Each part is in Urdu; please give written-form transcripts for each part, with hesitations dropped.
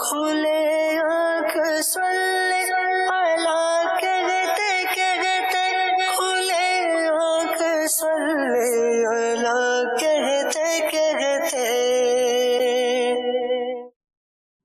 کھلے آنکھ سلے اللہ کہتے کہتے، کھلے آنکھ سلے اللہ کہتے کہتے۔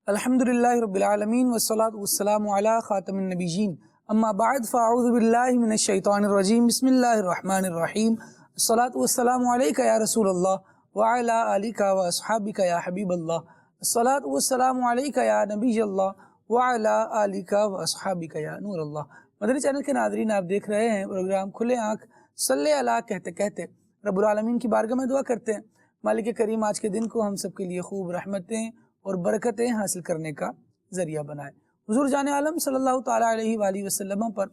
الحمدللہ رب العالمین والصلاة والسلام علی خاتم النبیین، اما بعد فاعوذ باللہ من الشیطان الرجیم، بسم اللہ الرحمن الرحیم۔ الصلاة والسلام علیکہ یا رسول اللہ وعلی آلک واصحابک یا حبیب اللہ، الصلاة والسلام علیکہ یا نبی اللہ وعلی آلک واصحابک یا نور اللہ۔ مدنی چینل کے ناظرین، آپ دیکھ رہے ہیں پروگرام کھلے آنکھ صلی اللہ کہتے کہتے۔ رب العالمین کی بارگاہ میں دعا کرتے ہیں مالک کریم آج کے دن کو ہم سب کے لیے خوب رحمتیں اور برکتیں حاصل کرنے کا ذریعہ بنائے۔ حضور جان عالم صلی اللہ تعالیٰ علیہ وآلہ وسلم پر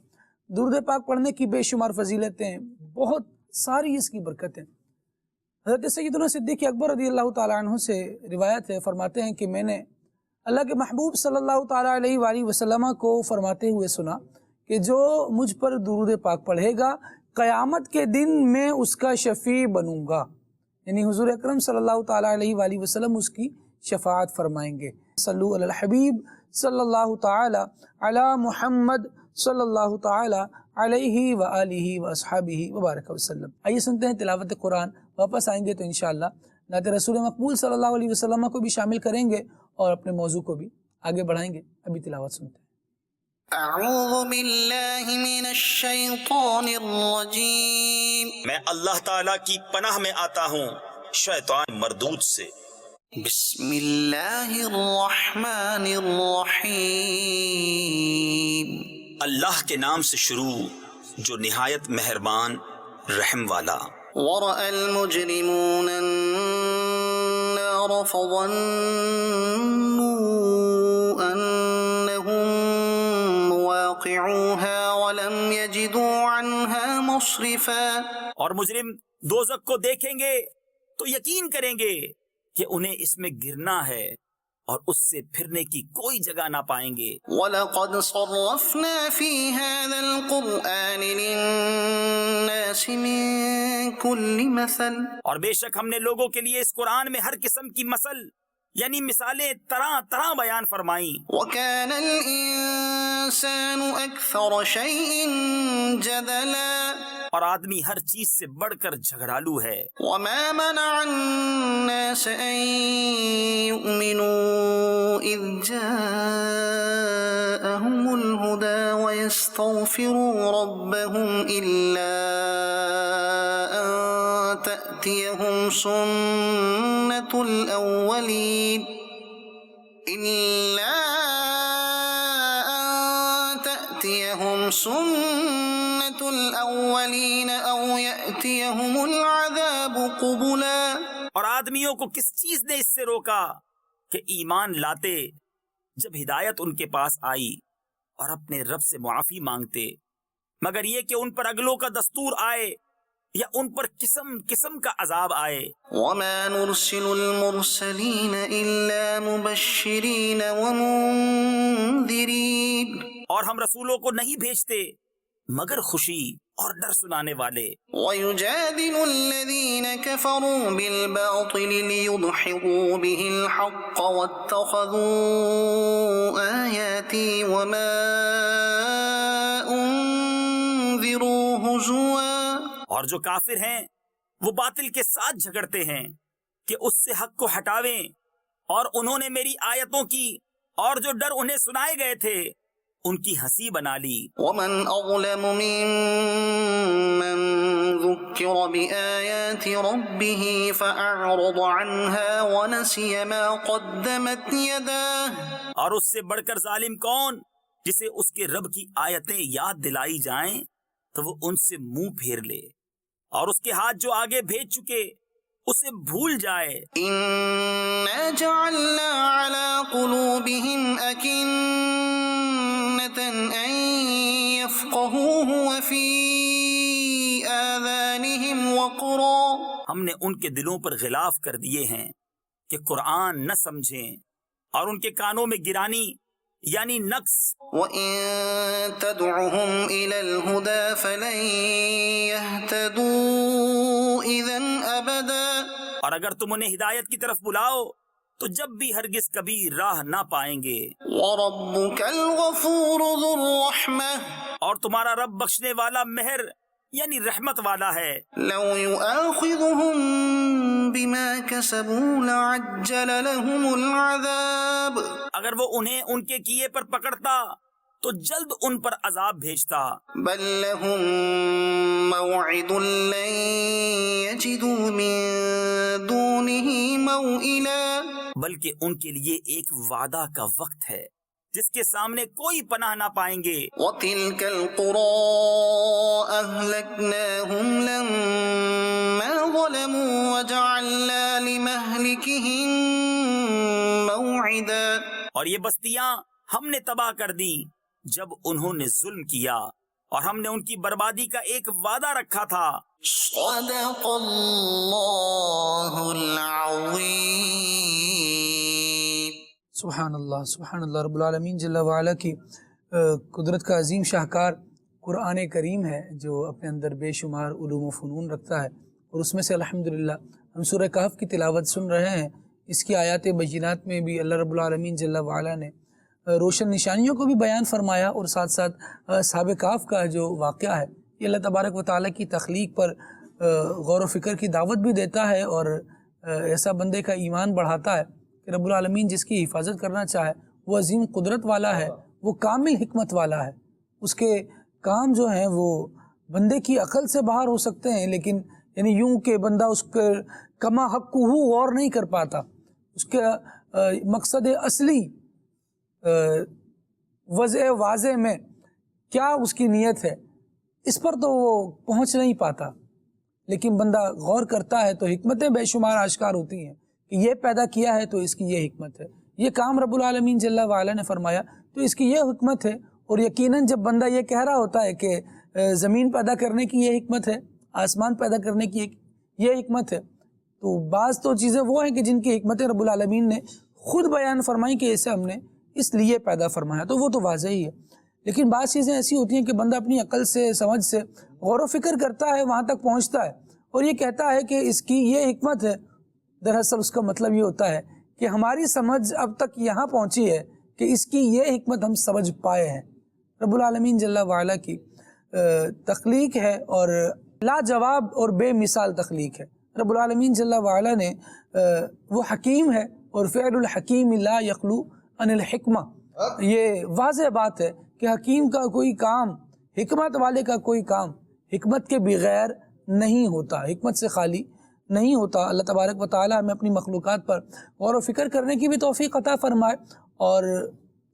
درود پاک پڑھنے کی بے شمار فضیلتیں، بہت ساری اس کی برکتیں۔ حضرت سیدنا صدیق اکبر رضی اللہ تعالیٰ عنہ سے روایت ہے، فرماتے ہیں کہ میں نے اللہ کے محبوب صلی اللہ تعالیٰ علیہ وآلہ وسلم کو فرماتے ہوئے سنا کہ جو مجھ پر درود پاک پڑھے گا قیامت کے دن میں اس کا شفیع بنوں گا، یعنی حضور اکرم صلی اللہ تعالیٰ علیہ وآلہ وسلم اس کی شفاعت فرمائیں گے۔ صلو علی الحبیب صلی اللہ تعالی علی محمد صلی اللہ تعالی علیہ وآلہ واصحابہ وبارک وسلم۔ آئیے سنتے ہیں تلاوت قرآن، واپس آئیں گے تو انشاءاللہ نعت رسول مقبول صلی اللہ علیہ وسلم کو بھی شامل کریں گے اور اپنے موضوع کو بھی آگے بڑھائیں گے۔ ابھی تلاوت سنتے ہیں۔ اعوذ باللہ من الشیطان الرجیم، میں اللہ تعالیٰ کی پناہ میں آتا ہوں شیطان مردود سے۔ بسم اللہ الرحمن الرحیم۔ اللہ کے نام سے شروع جو نہایت مہربان رحم والا۔ ورأى المجرمون النار فظنوا أنهم مواقعوها ولم يجدوا عنها مصرفا۔ اور مجرم دوزخ کو دیکھیں گے تو یقین کریں گے کہ انہیں اس میں گرنا ہے اور اس سے پھرنے کی کوئی جگہ نہ پائیں گے۔ وَلَقَدْ صَرَّفْنَا فِي هَذَا الْقُرْآنِ لِلنَّاسِ مِن كُلِّ مَثَلٍ، اور بے شک ہم نے لوگوں کے لیے اس قرآن میں ہر قسم کی مثل یعنی مثالیں طرح طرح بیان فرمائیں۔ وَكَانَ الْإِنسَانُ أَكْثَرَ شَيْءٍ جَدَلًا، اور آدمی ہر چیز سے بڑھ کر جھگڑالو ہے۔ وَمَا مَنَعَ النَّاسَ أَن يُؤْمِنُوا إِذْ جَاءَهُمُ الْهُدَى وَيَسْتَغْفِرُوا رَبَّهُمْ إِلَّا أَن تَأْتِيَهُمْ سُنَّةُ الْأَوَّلِينَ أَوْ يَأْتِيَهُمُ الْعَذَابُ قُبُلًا۔ اور آدمیوں کو کس چیز نے اس سے روکا کہ ایمان لاتے جب ہدایت ان کے پاس آئی اور اپنے رب سے معافی مانگتے، مگر یہ کہ ان پر اگلوں کا دستور آئے یا ان پر قسم قسم کا عذاب آئے۔ وَمَا نُرْسِلُ الْمُرْسَلِينَ إِلَّا مُبَشِّرِينَ وَمُنذِرِينَ، اور ہم رسولوں کو نہیں بھیجتے مگر خوشی اور ڈر سنانے والے۔ وَيُجَادِلُ الَّذِينَ كَفَرُوا بِالْبَاطِلِ لِيُدْحِضُوا بِهِ الْحَقَّ وَاتَّخَذُوا آيَاتِي وَمَا أُنذِرُوا هُزُوًا۔ اور جو کافر ہیں وہ باطل کے ساتھ جھگڑتے ہیں کہ اس سے حق کو ہٹاویں، اور انہوں نے میری آیتوں کی اور جو ڈر انہیں سنائے گئے تھے ان کی ہنسی بنا لی۔ وَمَنْ أَظْلَمُ مِمَّنْ ذُكِّرَ بِآيَاتِ رَبِّهِ فَأَعْرَضَ عَنْهَا وَنَسِيَ مَا قَدَّمَتْ يَدَاهُ۔ اور اس سے بڑھ کر ظالم کون جسے اس کے رب کی آیتیں یاد دلائی جائیں تو وہ ان سے منہ پھیر لے، اور اس کے ہاتھ جو آگے بھیج چکے اسے بھول جائے۔ إِنَّا جَعَلْنَا عَلَى قُلُوبِهِمْ أَكِنَّةً أَن يَفْقَهُوهُ وَفِي آذَانِهِمْ وَقْرًا، ہم نے ان کے دلوں پر غلاف کر دیے ہیں کہ قرآن نہ سمجھیں، اور ان کے کانوں میں گرانی یعنی نقص۔ وَإِن تَدْعُهُمْ إِلَى الْهُدَى فَلَن يَهْتَدُوا إِذًا أَبَدًا، اور اگر تم انہیں ہدایت کی طرف بلاؤ تو جب بھی ہرگز کبھی راہ نہ پائیں گے۔ وَرَبُّكَ الْغَفُورُ ذُو الرَّحْمَةِ اور تمہارا رب بخشنے والا مہر یعنی رحمت والا ہے۔ لَوْ يُؤَاخِذُهُم بِمَا كَسَبُوا لَعَجَّلَ لَهُمُ الْعَذَابَ اگر وہ انہیں ان کے کیے پر پکڑتا تو جلد ان پر عذاب بھیجتا۔ بَل لَّهُم مَّوْعِدٌ لَّن يَجِدُوا مِن دُونِهِ مَوْئِلًا بلکہ ان کے لیے ایک وعدہ کا وقت ہے جس کے سامنے کوئی پناہ نہ پائیں گے۔ وَتِلْكَ الْقُرَىٰ أَهْلَكْنَاهُمْ لَمَّا ظَلَمُوا وَجَعَلْنَا لِمَهْلِكِهِم مَّوْعِدًا اور یہ بستیاں ہم نے تباہ کر دیں جب انہوں نے ظلم کیا، اور ہم نے ان کی بربادی کا ایک وعدہ رکھا تھا۔ صدق اللہ العظیم۔ سبحان اللہ رب العالمین جل وعلا کی قدرت کا عظیم شاہکار قرآن کریم ہے جو اپنے اندر بے شمار علوم و فنون رکھتا ہے، اور اس میں سے الحمدللہ ہم سورہ کہف کی تلاوت سن رہے ہیں۔ اس کی آیات بینات میں بھی اللہ رب العالمین جل وعلا نے روشن نشانیوں کو بھی بیان فرمایا، اور ساتھ ساتھ اصحاب کہف کا جو واقعہ ہے یہ اللہ تبارک و تعالیٰ کی تخلیق پر غور و فکر کی دعوت بھی دیتا ہے، اور ایسا بندے کا ایمان بڑھاتا ہے کہ رب العالمین جس کی حفاظت کرنا چاہے وہ عظیم قدرت والا ہے، وہ کامل حکمت والا ہے۔ اس کے کام جو ہیں وہ بندے کی عقل سے باہر ہو سکتے ہیں، لیکن یعنی یوں کہ بندہ اس کے کما حق ہو غور نہیں کر پاتا، اس کے مقصد اصلی وضع واضح میں کیا اس کی نیت ہے اس پر تو وہ پہنچ نہیں پاتا، لیکن بندہ غور کرتا ہے تو حکمتیں بے شمار آشکار ہوتی ہیں کہ یہ پیدا کیا ہے تو اس کی یہ حکمت ہے، یہ کام رب العالمین جل وعلا نے فرمایا تو اس کی یہ حکمت ہے۔ اور یقیناً جب بندہ یہ کہہ رہا ہوتا ہے کہ زمین پیدا کرنے کی یہ حکمت ہے، آسمان پیدا کرنے کی یہ حکمت ہے، تو بعض تو چیزیں وہ ہیں کہ جن کی حکمتیں رب العالمین نے خود بیان فرمائی کہ اسے ہم نے اس لیے پیدا فرمایا، تو وہ تو واضح ہی ہے۔ لیکن بعض چیزیں ایسی ہوتی ہیں کہ بندہ اپنی عقل سے، سمجھ سے غور و فکر کرتا ہے، وہاں تک پہنچتا ہے اور یہ کہتا ہے کہ اس کی یہ حکمت ہے۔ دراصل اس کا مطلب یہ ہوتا ہے کہ ہماری سمجھ اب تک یہاں پہنچی ہے کہ اس کی یہ حکمت ہم سمجھ پائے ہیں۔ رب العالمین جل وعلا کی تخلیق ہے اور لاجواب اور بے مثال تخلیق ہے۔ رب العالمین جل وعلا نے وہ حکیم ہے، اور فعل الحکیم لا یخلو عن الحکمہ، یہ واضح بات ہے کہ حکیم کا کوئی کام، حکمت والے کا کوئی کام حکمت کے بغیر نہیں ہوتا، حکمت سے خالی نہیں ہوتا۔ اللہ تبارک و تعالی ہمیں اپنی مخلوقات پر غور و فکر کرنے کی بھی توفیق عطا فرمائے، اور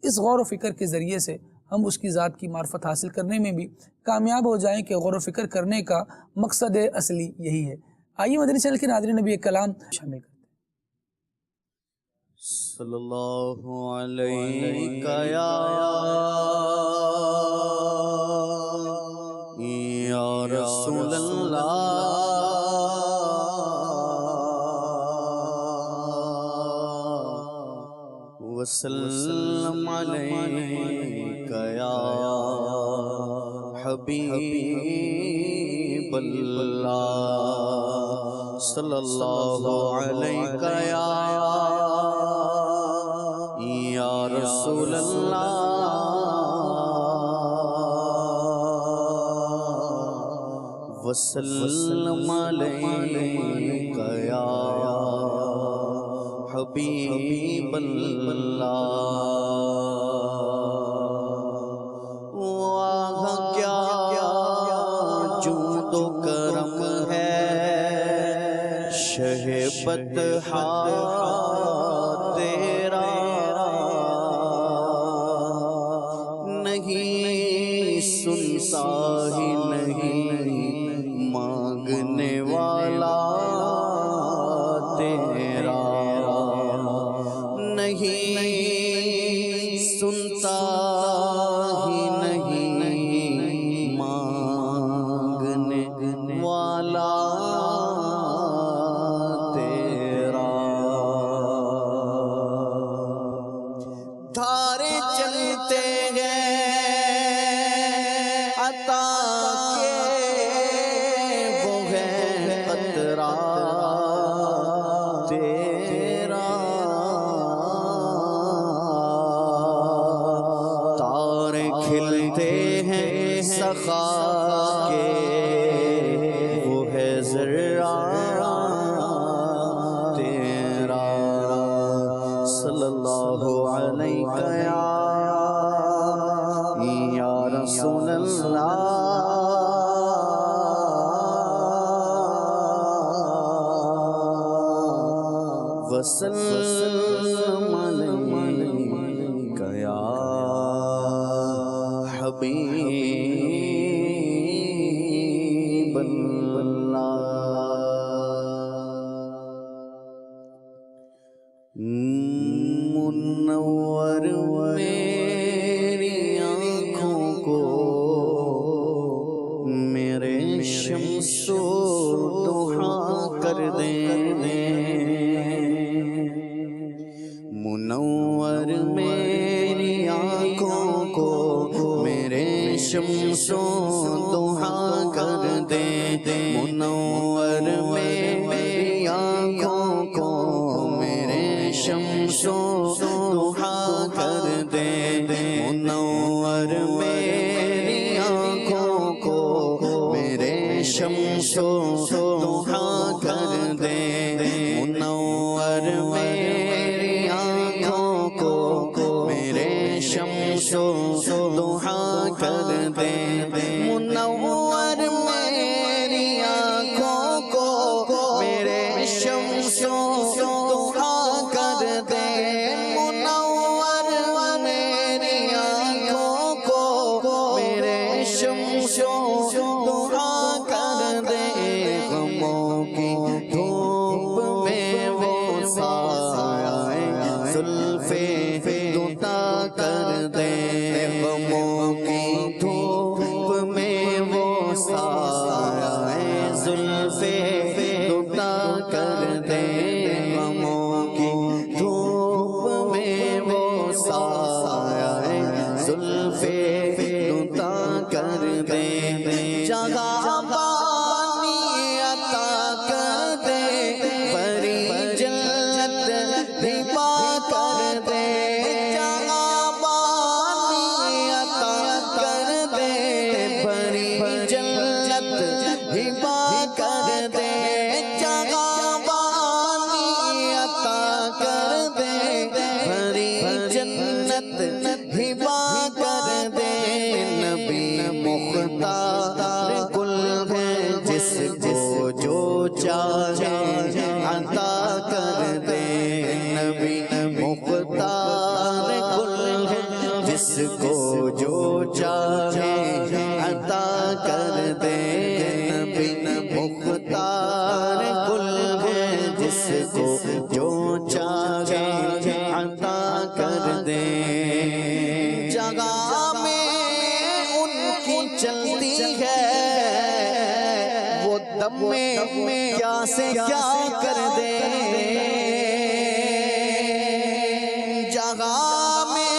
اس غور و فکر کے ذریعے سے ہم اس کی ذات کی معرفت حاصل کرنے میں بھی کامیاب ہو جائیں کہ غور و فکر کرنے کا مقصد اصلی یہی ہے۔ آئیے مدنی چینل کے ناظرین نبی کلام شامل کرتے ہیں۔ صلی اللہ علیہ یا رسول اللہ وسلم علیک یا حبیب اللہ صلی اللہ علیک یا رسول اللہ وسلم علیک یا حبیب اللہ۔ واہ کیا جود و کرم ہے شہ بطحا تیرا، نہیں سنتا ہی نہیں مانگنے والا تیرا، نہیں سنتا ہی نہیں مانگنے والا تیرا۔ دھارے چلتے گئے عطا کے وہ ہے قطرہ تیرا، کھلتے ہیں سخا کے وہ ہے ذرا تیرا صلی اللہ علیہ یا رسول اللہ وسلم علیک یا حبیب اللہ منور میری آنکھوں کو میرے شمس و ضحیٰ کر دیں منور میری آنکھوں کو میرے شمس و ضحیٰ کر دے منور میری آنکھوں کو میرے شمس و ضحیٰ کر دے منور میری آنکھوں کو میرے شمس و ضحیٰ کر دے منور میری آنکھوں کو میرے شمس و ضحیٰ کر دے منور میری آنکھوں کو میرے شمس و ضحیٰ کر دے منور میری آنکھوں کو میرے شمس و ضحیٰ کر دے غموں کی دھوپ میں وہ سایہ زلف دوتا کر دے غموں کی دھوپ میں وہ سایہ زلف دوتا کر دے غموں کی دھوپ میں وہ سایہ زلف دوتا کر دے جگہ پانی عطا کر دے بری جنت بھی پا کر دے جگہ پانی عطا کر دے بری جنت بھی پا کر دے جگہ پانی عطا کر دے بری جنت بھی پا کر دے نبی مختار کل ہے جس کو جو چاہے عطا کر دے نبی مختار کل ہے جس کو جو چاہے عطا کر دے نبی مختار کل ہے جس کو جو چاہے عطا کر دے جگہ میں ان کی چلتی ہے وہ دم میں کیا سے کیا کر دے جگہ میں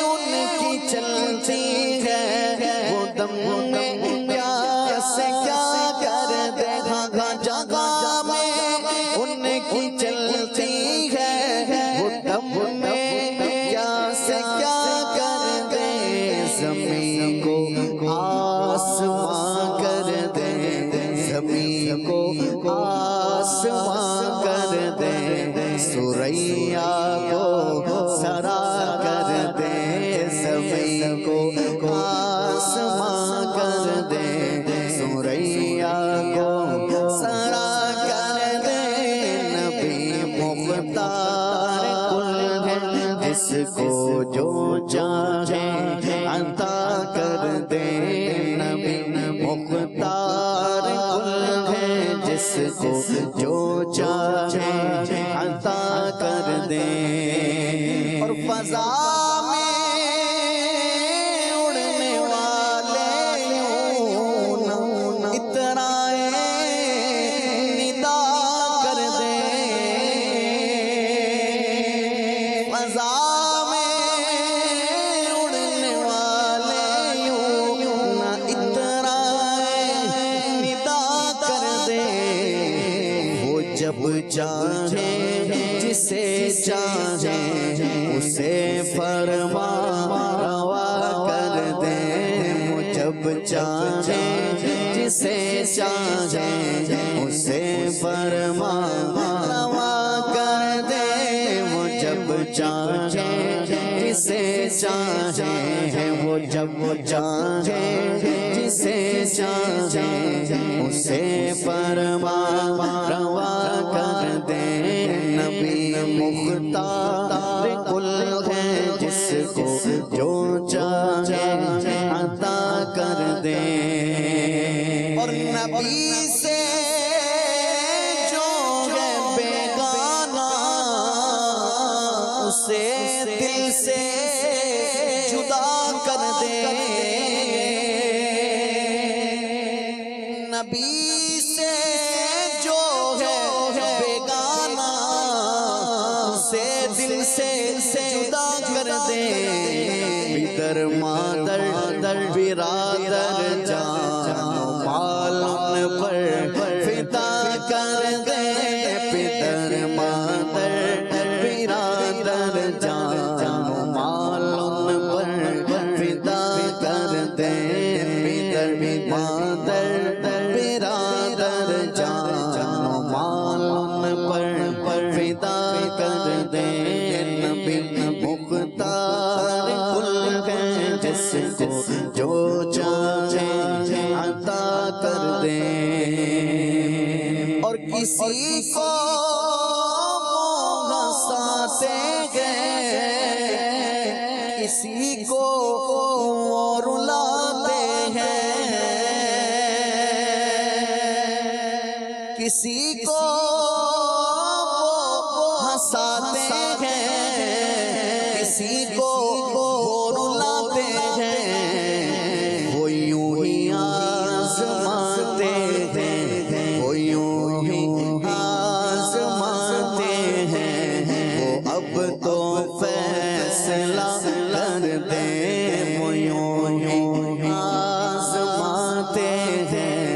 ان کی چلتی ہے وہ دم میں کیا سے کیا کر دے جگہ میں ان کی چلتی ہے وہ دم میں کیا سے کیا کر دے زمین کو آسمان کر دے زمین کو آسمان کر دے سوریا کو سرا کر دے زمین کو آسمان کر دے سوریا کو سرا کر دے نبی مختار کل ہے جس کو جو چاہے عطا کر دے نبی مختار کل ہے جس کو جو چاہے عطا کر دے اور فضا میں اڑنے والے یوں اترائے ندا کر دے فضا میں اڑنے والے یوں اترائے ندا کر دے وہ جب چاہے جسے چاہے اسے فرما روا کر دے چاہے جسے چاہے اسے فرما روا کر دے، وہ جب چاہے جسے چاہے، وہ جب چاہے جسے چاہے اسے فرما روا کر دے۔ نبی مختار کل ہے، جس کو جو چاہے عطا کر دے۔ اور نبی سے جو ہے بیگانہ، اسے دل سے جدا کر دے۔ نبی سے جو ہے بیگانہ، اسے دل سے جدا کر دے۔ پدر مادر برادر جان مال ان پر فدا کر دے۔ پدر مادر برادر جان مال ان پر فدا کر دے۔ پدر مادر برادر جان مال ان پر فدا کر دے۔ نبی مختار کل ہے، جس کو جو چاہے عطا کر دے۔ اور کسی کو ہنساتے ہیں، کسی کو رلاتے ہیں، کسی کو ہنساتے ہیں، کسی کو رلاتے ہیں۔ وہ یوں ہی آزماتے ہیں، وہ یوں ہی آزماتے ہیں۔ وہ اب تو فیصلہ کر دے، وہ یوں ہی آزماتے ہیں۔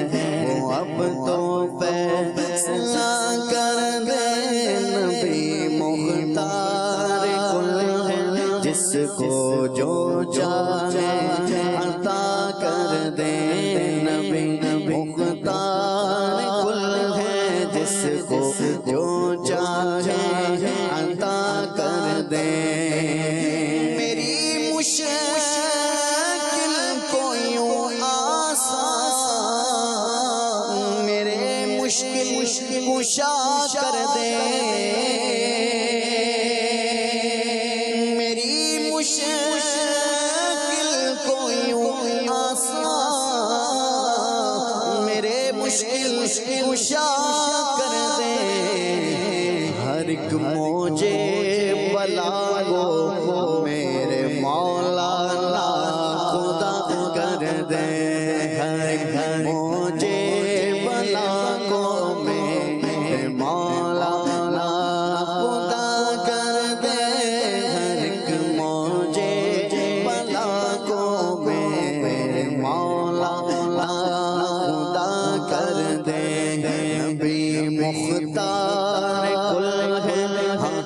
وہ اب تو فیصلہ کر دے۔ نبی مختار کل ہے، جس کو جو چاہے عطا کر دے۔ نبی مختار کل ہے، جس کو جو چاہے عطا کر دے۔ میری مشکل کو یوں آسان، میرے مشکل کشا کر دے۔ میری مشکل کو یوں آسان، میرے مشکل کشا کر دے۔ ہر ایک موجے بلا کو میرے مولا لا خدا کر دے۔ ہر ایک موجے بلا کو میرے مولا لا خدا کر دے۔ ہر ایک موجے بلا کو میرے مولا لا خدا کر دے۔ نبی مختار کل ہے،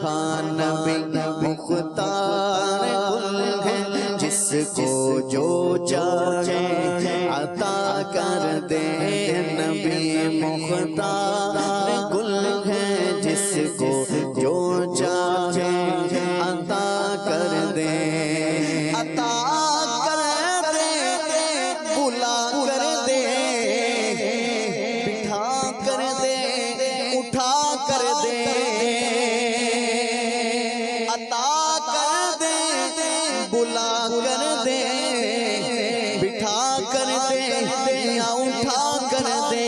ہاں نبی مختار کل ہے، جس کو جو چاہے عطا کر دے۔ نبی مختار کل ہے، جس کو جو چاہے عطا کر دے۔ عطا کر دے، بلا کر دے، بٹھا کر دے، اٹھا کر دے۔ عطا کر دے، بلا کر دے، بٹھا کر دے یا اٹھا کر دے۔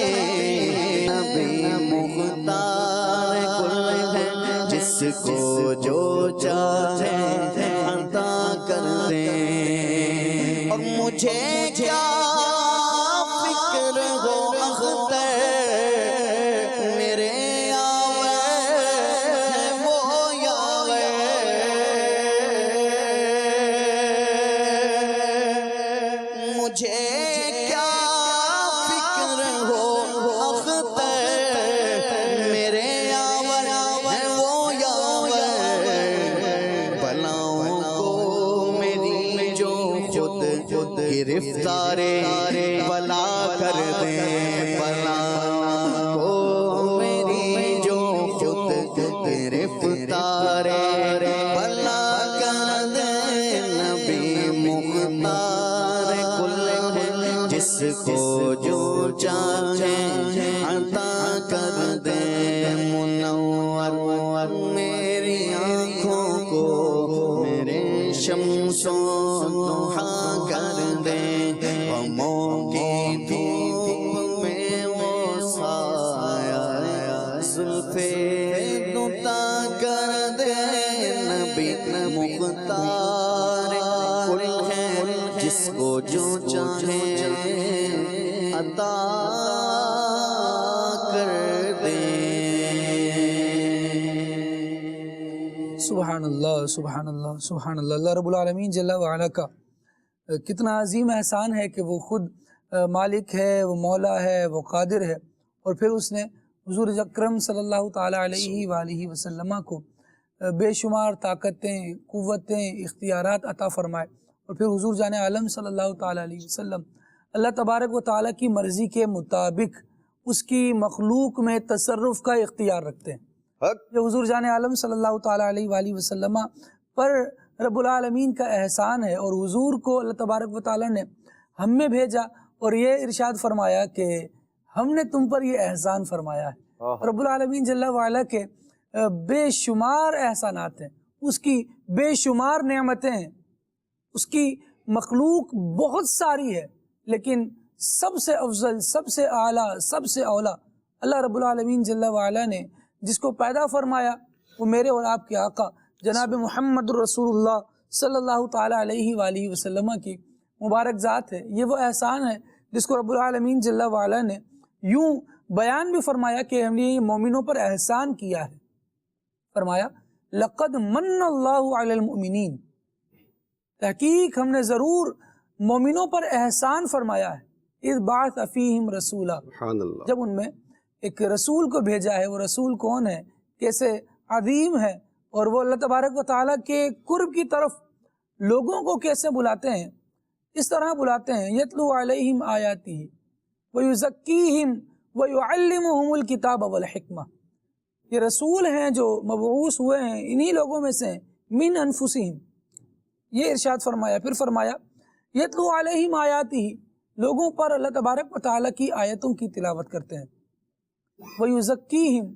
نبی مختار کل ہے، جس کو جو چاہے عطا کر دے۔ اور مجھے کیا فکر ہو اختر، میرے آوے وہ یاوے۔ مجھے کیا فکر ہو اختر، میرے آوے وہ یاوے۔ بلاؤں کو میری جو خود خود گرفتار بلا کر دے بلا کو میری جو خود گرفتار بلا کر دے نبی مختار کل جس کو جو چاہے عطا کر دے منور میری آنکھوں کو میرے شمس و ضحیٰ کر دے غموں کی دھوپ میں وہ سایہ زلف دوتا کر دے نبی مختار کل ہے جس کو جو چاہے عطا کر دے۔ سبحان اللہ سبحان اللہ سبحان اللہ۔ اللہ رب العالمین جل وعلا کا کتنا عظیم احسان ہے کہ وہ خود مالک ہے، وہ مولا ہے، وہ قادر ہے، اور پھر اس نے حضور اکرم صلی اللہ تعالیٰ علیہ وآلہ وسلم کو بے شمار طاقتیں، قوتیں، اختیارات عطا فرمائے، اور پھر حضور جان عالم صلی اللہ تعالیٰ علیہ وسلم اللہ تبارک و تعالیٰ کی مرضی کے مطابق اس کی مخلوق میں تصرف کا اختیار رکھتے ہیں۔ جو حضور جان عالم صلی اللہ تعالیٰ علیہ وآلہ وسلم پر رب العالمین کا احسان ہے، اور حضور کو اللہ تبارک و تعالیٰ نے ہم میں بھیجا اور یہ ارشاد فرمایا کہ ہم نے تم پر یہ احسان فرمایا ہے۔ رب العالمین جل وعلا کے بے شمار احسانات ہیں، اس کی بے شمار نعمتیں ہیں، اس کی مخلوق بہت ساری ہے، لیکن سب سے افضل، سب سے اعلیٰ، سب سے اولا اللہ رب العالمین جل وعلا نے جس کو پیدا فرمایا وہ میرے اور آپ کے آقا جناب محمد رسول اللہ صلی اللہ تعالیٰ علیہ وآلہ وسلم کی مبارک ذات ہے۔ یہ وہ احسان ہے جس کو رب العالمین جل وعلا نے یوں بیان بھی فرمایا کہ ہم نے مومنوں پر احسان کیا ہے۔ فرمایا لقد من اللہ علی المؤمنین، تحقیق ہم نے ضرور مومنوں پر احسان فرمایا ہے، اذ بعث فیہم رسولا، جب ان میں ایک رسول کو بھیجا ہے۔ وہ رسول کون ہے، کیسے عظیم ہے، اور وہ اللہ تبارک و تعالیٰ کے قرب کی طرف لوگوں کو کیسے بلاتے ہیں، اس طرح بلاتے ہیں یتلو علیہم آیاتہ ویزکیہم ویعلمہم الکتاب والحکمہ۔ یہ رسول ہیں جو مبعوث ہوئے ہیں انہی لوگوں میں سے من انفسہم، یہ ارشاد فرمایا۔ پھر فرمایا یتلو علیہم آیاتہ، لوگوں پر اللہ تبارک و تعالیٰ کی آیتوں کی تلاوت کرتے ہیں، ویزکیہم،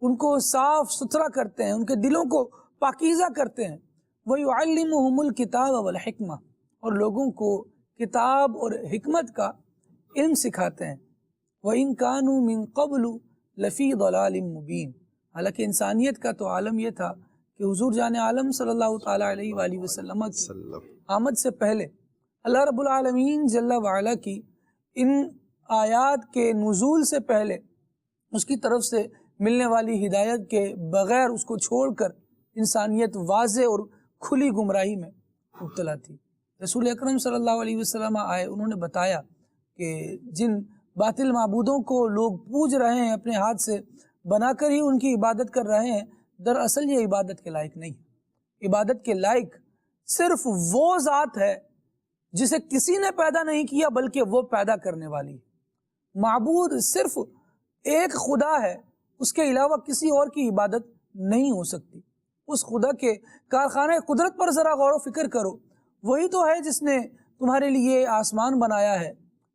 ان کو صاف ستھرا کرتے ہیں، ان کے دلوں کو پاکیزہ کرتے ہیں، ویعلمہم الکتاب والحکمہ، اور لوگوں کو کتاب اور حکمت کا علم سکھاتے ہیں۔ وَإِن كَانُوا مِن قَبْلُ لَفِي ضَلَالٍ مُبِينٍ، حالانکہ انسانیت کا تو عالم یہ تھا کہ حضور جان عالم صلی اللہ تعالیٰ علیہ وآلہ وسلم کی آمد سے پہلے اللہ رب العالمین جل وعلا کی ان آیات کے نزول سے پہلے اس کی طرف سے ملنے والی ہدایت کے بغیر اس کو چھوڑ کر انسانیت واضح اور کھلی گمراہی میں مبتلا تھی۔ رسول اکرم صلی اللہ علیہ وسلم آئے، انہوں نے بتایا کہ جن باطل معبودوں کو لوگ پوج رہے ہیں، اپنے ہاتھ سے بنا کر ہی ان کی عبادت کر رہے ہیں، دراصل یہ عبادت کے لائق نہیں۔ عبادت کے لائق صرف وہ ذات ہے جسے کسی نے پیدا نہیں کیا بلکہ وہ پیدا کرنے والی۔ معبود صرف ایک خدا ہے، اس کے علاوہ کسی اور کی عبادت نہیں ہو سکتی۔ اس خدا کے کارخانہ قدرت پر ذرا غور و فکر کرو، وہی تو ہے جس نے تمہارے لیے آسمان بنایا ہے،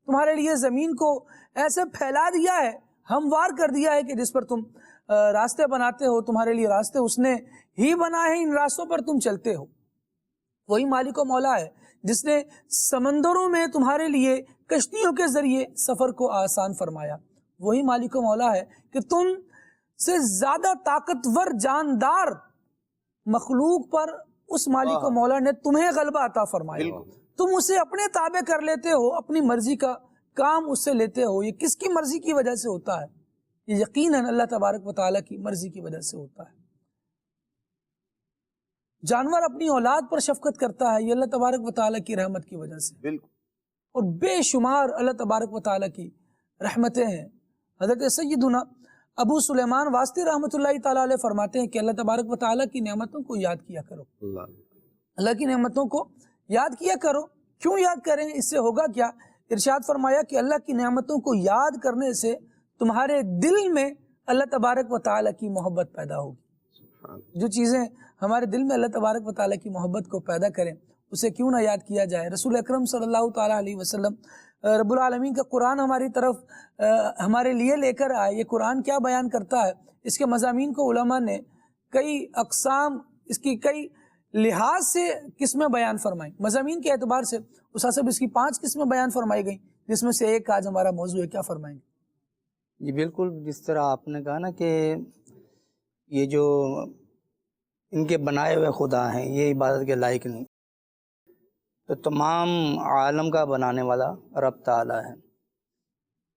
تمہارے لیے زمین کو ایسے پھیلا دیا ہے، ہموار کر دیا ہے کہ جس پر تم راستے بناتے ہو، تمہارے لیے راستے اس نے ہی بنائے ہیں، ان راستوں پر تم چلتے ہو۔ وہی مالک و مولا ہے جس نے سمندروں میں تمہارے لیے کشتیوں کے ذریعے سفر کو آسان فرمایا۔ وہی مالک و مولا ہے کہ تم سے زیادہ طاقتور جاندار مخلوق پر اس مالک و مولا نے تمہیں غلبہ عطا فرمایا۔ تم اسے اپنے تابع کر لیتے ہو، اپنی مرضی کا کام اس سے لیتے ہو۔ یہ کس کی مرضی کی وجہ سے ہوتا ہے؟ یہ یقیناً اللہ تبارک و تعالیٰ کی مرضی کی وجہ سے ہوتا ہے۔ جانور اپنی اولاد پر شفقت کرتا ہے، یہ اللہ تبارک و تعالیٰ کی رحمت کی وجہ سے، اور بے شمار اللہ تبارک و تعالیٰ کی رحمتیں ہیں۔ حضرت سیدنا ابو سلیمان واسطی رحمۃ اللہ تعالیٰ علیہ فرماتے ہیں کہ اللہ تبارک و تعالیٰ کی نعمتوں کو یاد کیا کرو، اللہ کی نعمتوں کو یاد کیا کرو، کیوں یاد کریں؟ اس سے ہوگا کیا؟ ارشاد فرمایا کہ اللہ کی نعمتوں کو یاد کرنے سے تمہارے دل میں اللہ تبارک و تعالیٰ کی محبت پیدا ہوگی۔ جو چیزیں ہمارے دل میں اللہ تبارک و تعالیٰ کی محبت کو پیدا کریں اسے کیوں نہ یاد کیا جائے۔ رسول اکرم صلی اللہ تعالیٰ علیہ وسلم رب العالمین کا قرآن ہماری طرف ہمارے لیے لے کر آئے۔ یہ قرآن کیا بیان کرتا ہے؟ اس کے مضامین کو علماء نے کئی اقسام، اس کی کئی لحاظ سے قسمیں بیان فرمائیں۔ مضامین کے اعتبار سے استاد صاحب اس کی 5 قسمیں بیان فرمائی گئیں، جس میں سے ایک آج ہمارا موضوع ہے، کیا فرمائیں گے؟ جی بالکل، جس طرح آپ نے کہا نا کہ یہ جو ان کے بنائے ہوئے خدا ہیں یہ عبادت کے لائق نہیں، تو تمام عالم کا بنانے والا رب تعالیٰ ہے،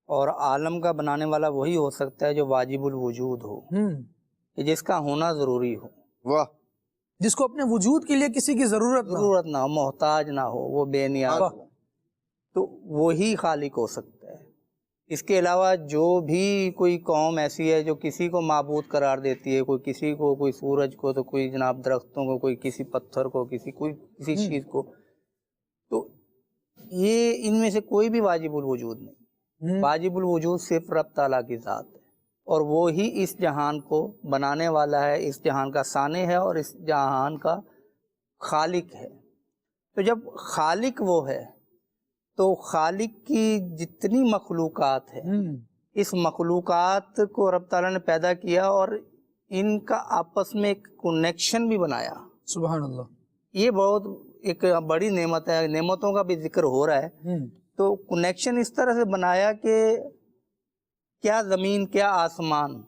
اور عالم کا بنانے والا وہی ہو سکتا ہے جو واجب الوجود ہو، کہ جس کا ہونا ضروری ہو، واہ، جس کو اپنے وجود کے لیے کسی کی ضرورت نہ ہو، محتاج نہ ہو، وہ بے نیاز ہو، تو وہی خالق ہو سکتا ہے۔ اس کے علاوہ جو بھی کوئی قوم ایسی ہے جو کسی کو معبود قرار دیتی ہے، کوئی کسی کو، کوئی سورج کو، تو کوئی جناب درختوں کو، کوئی کسی پتھر کو، کسی چیز کو، تو یہ ان میں سے کوئی بھی واجب الوجود نہیں۔ واجب الوجود صرف رب تعالیٰ کی ذات ہے، اور وہی اس جہان کو بنانے والا ہے، اس جہان کا صانع ہے اور اس جہان کا خالق ہے۔ تو جب خالق وہ ہے تو خالق کی جتنی مخلوقات ہیں، اس مخلوقات کو رب تعالیٰ نے پیدا کیا اور ان کا آپس میں ایک کنیکشن بھی بنایا۔ سبحان اللہ، یہ بہت ایک بڑی نعمت ہے، نعمتوں کا بھی ذکر ہو رہا ہے، تو کنیکشن اس طرح سے بنایا کہ کیا زمین کیا آسمان۔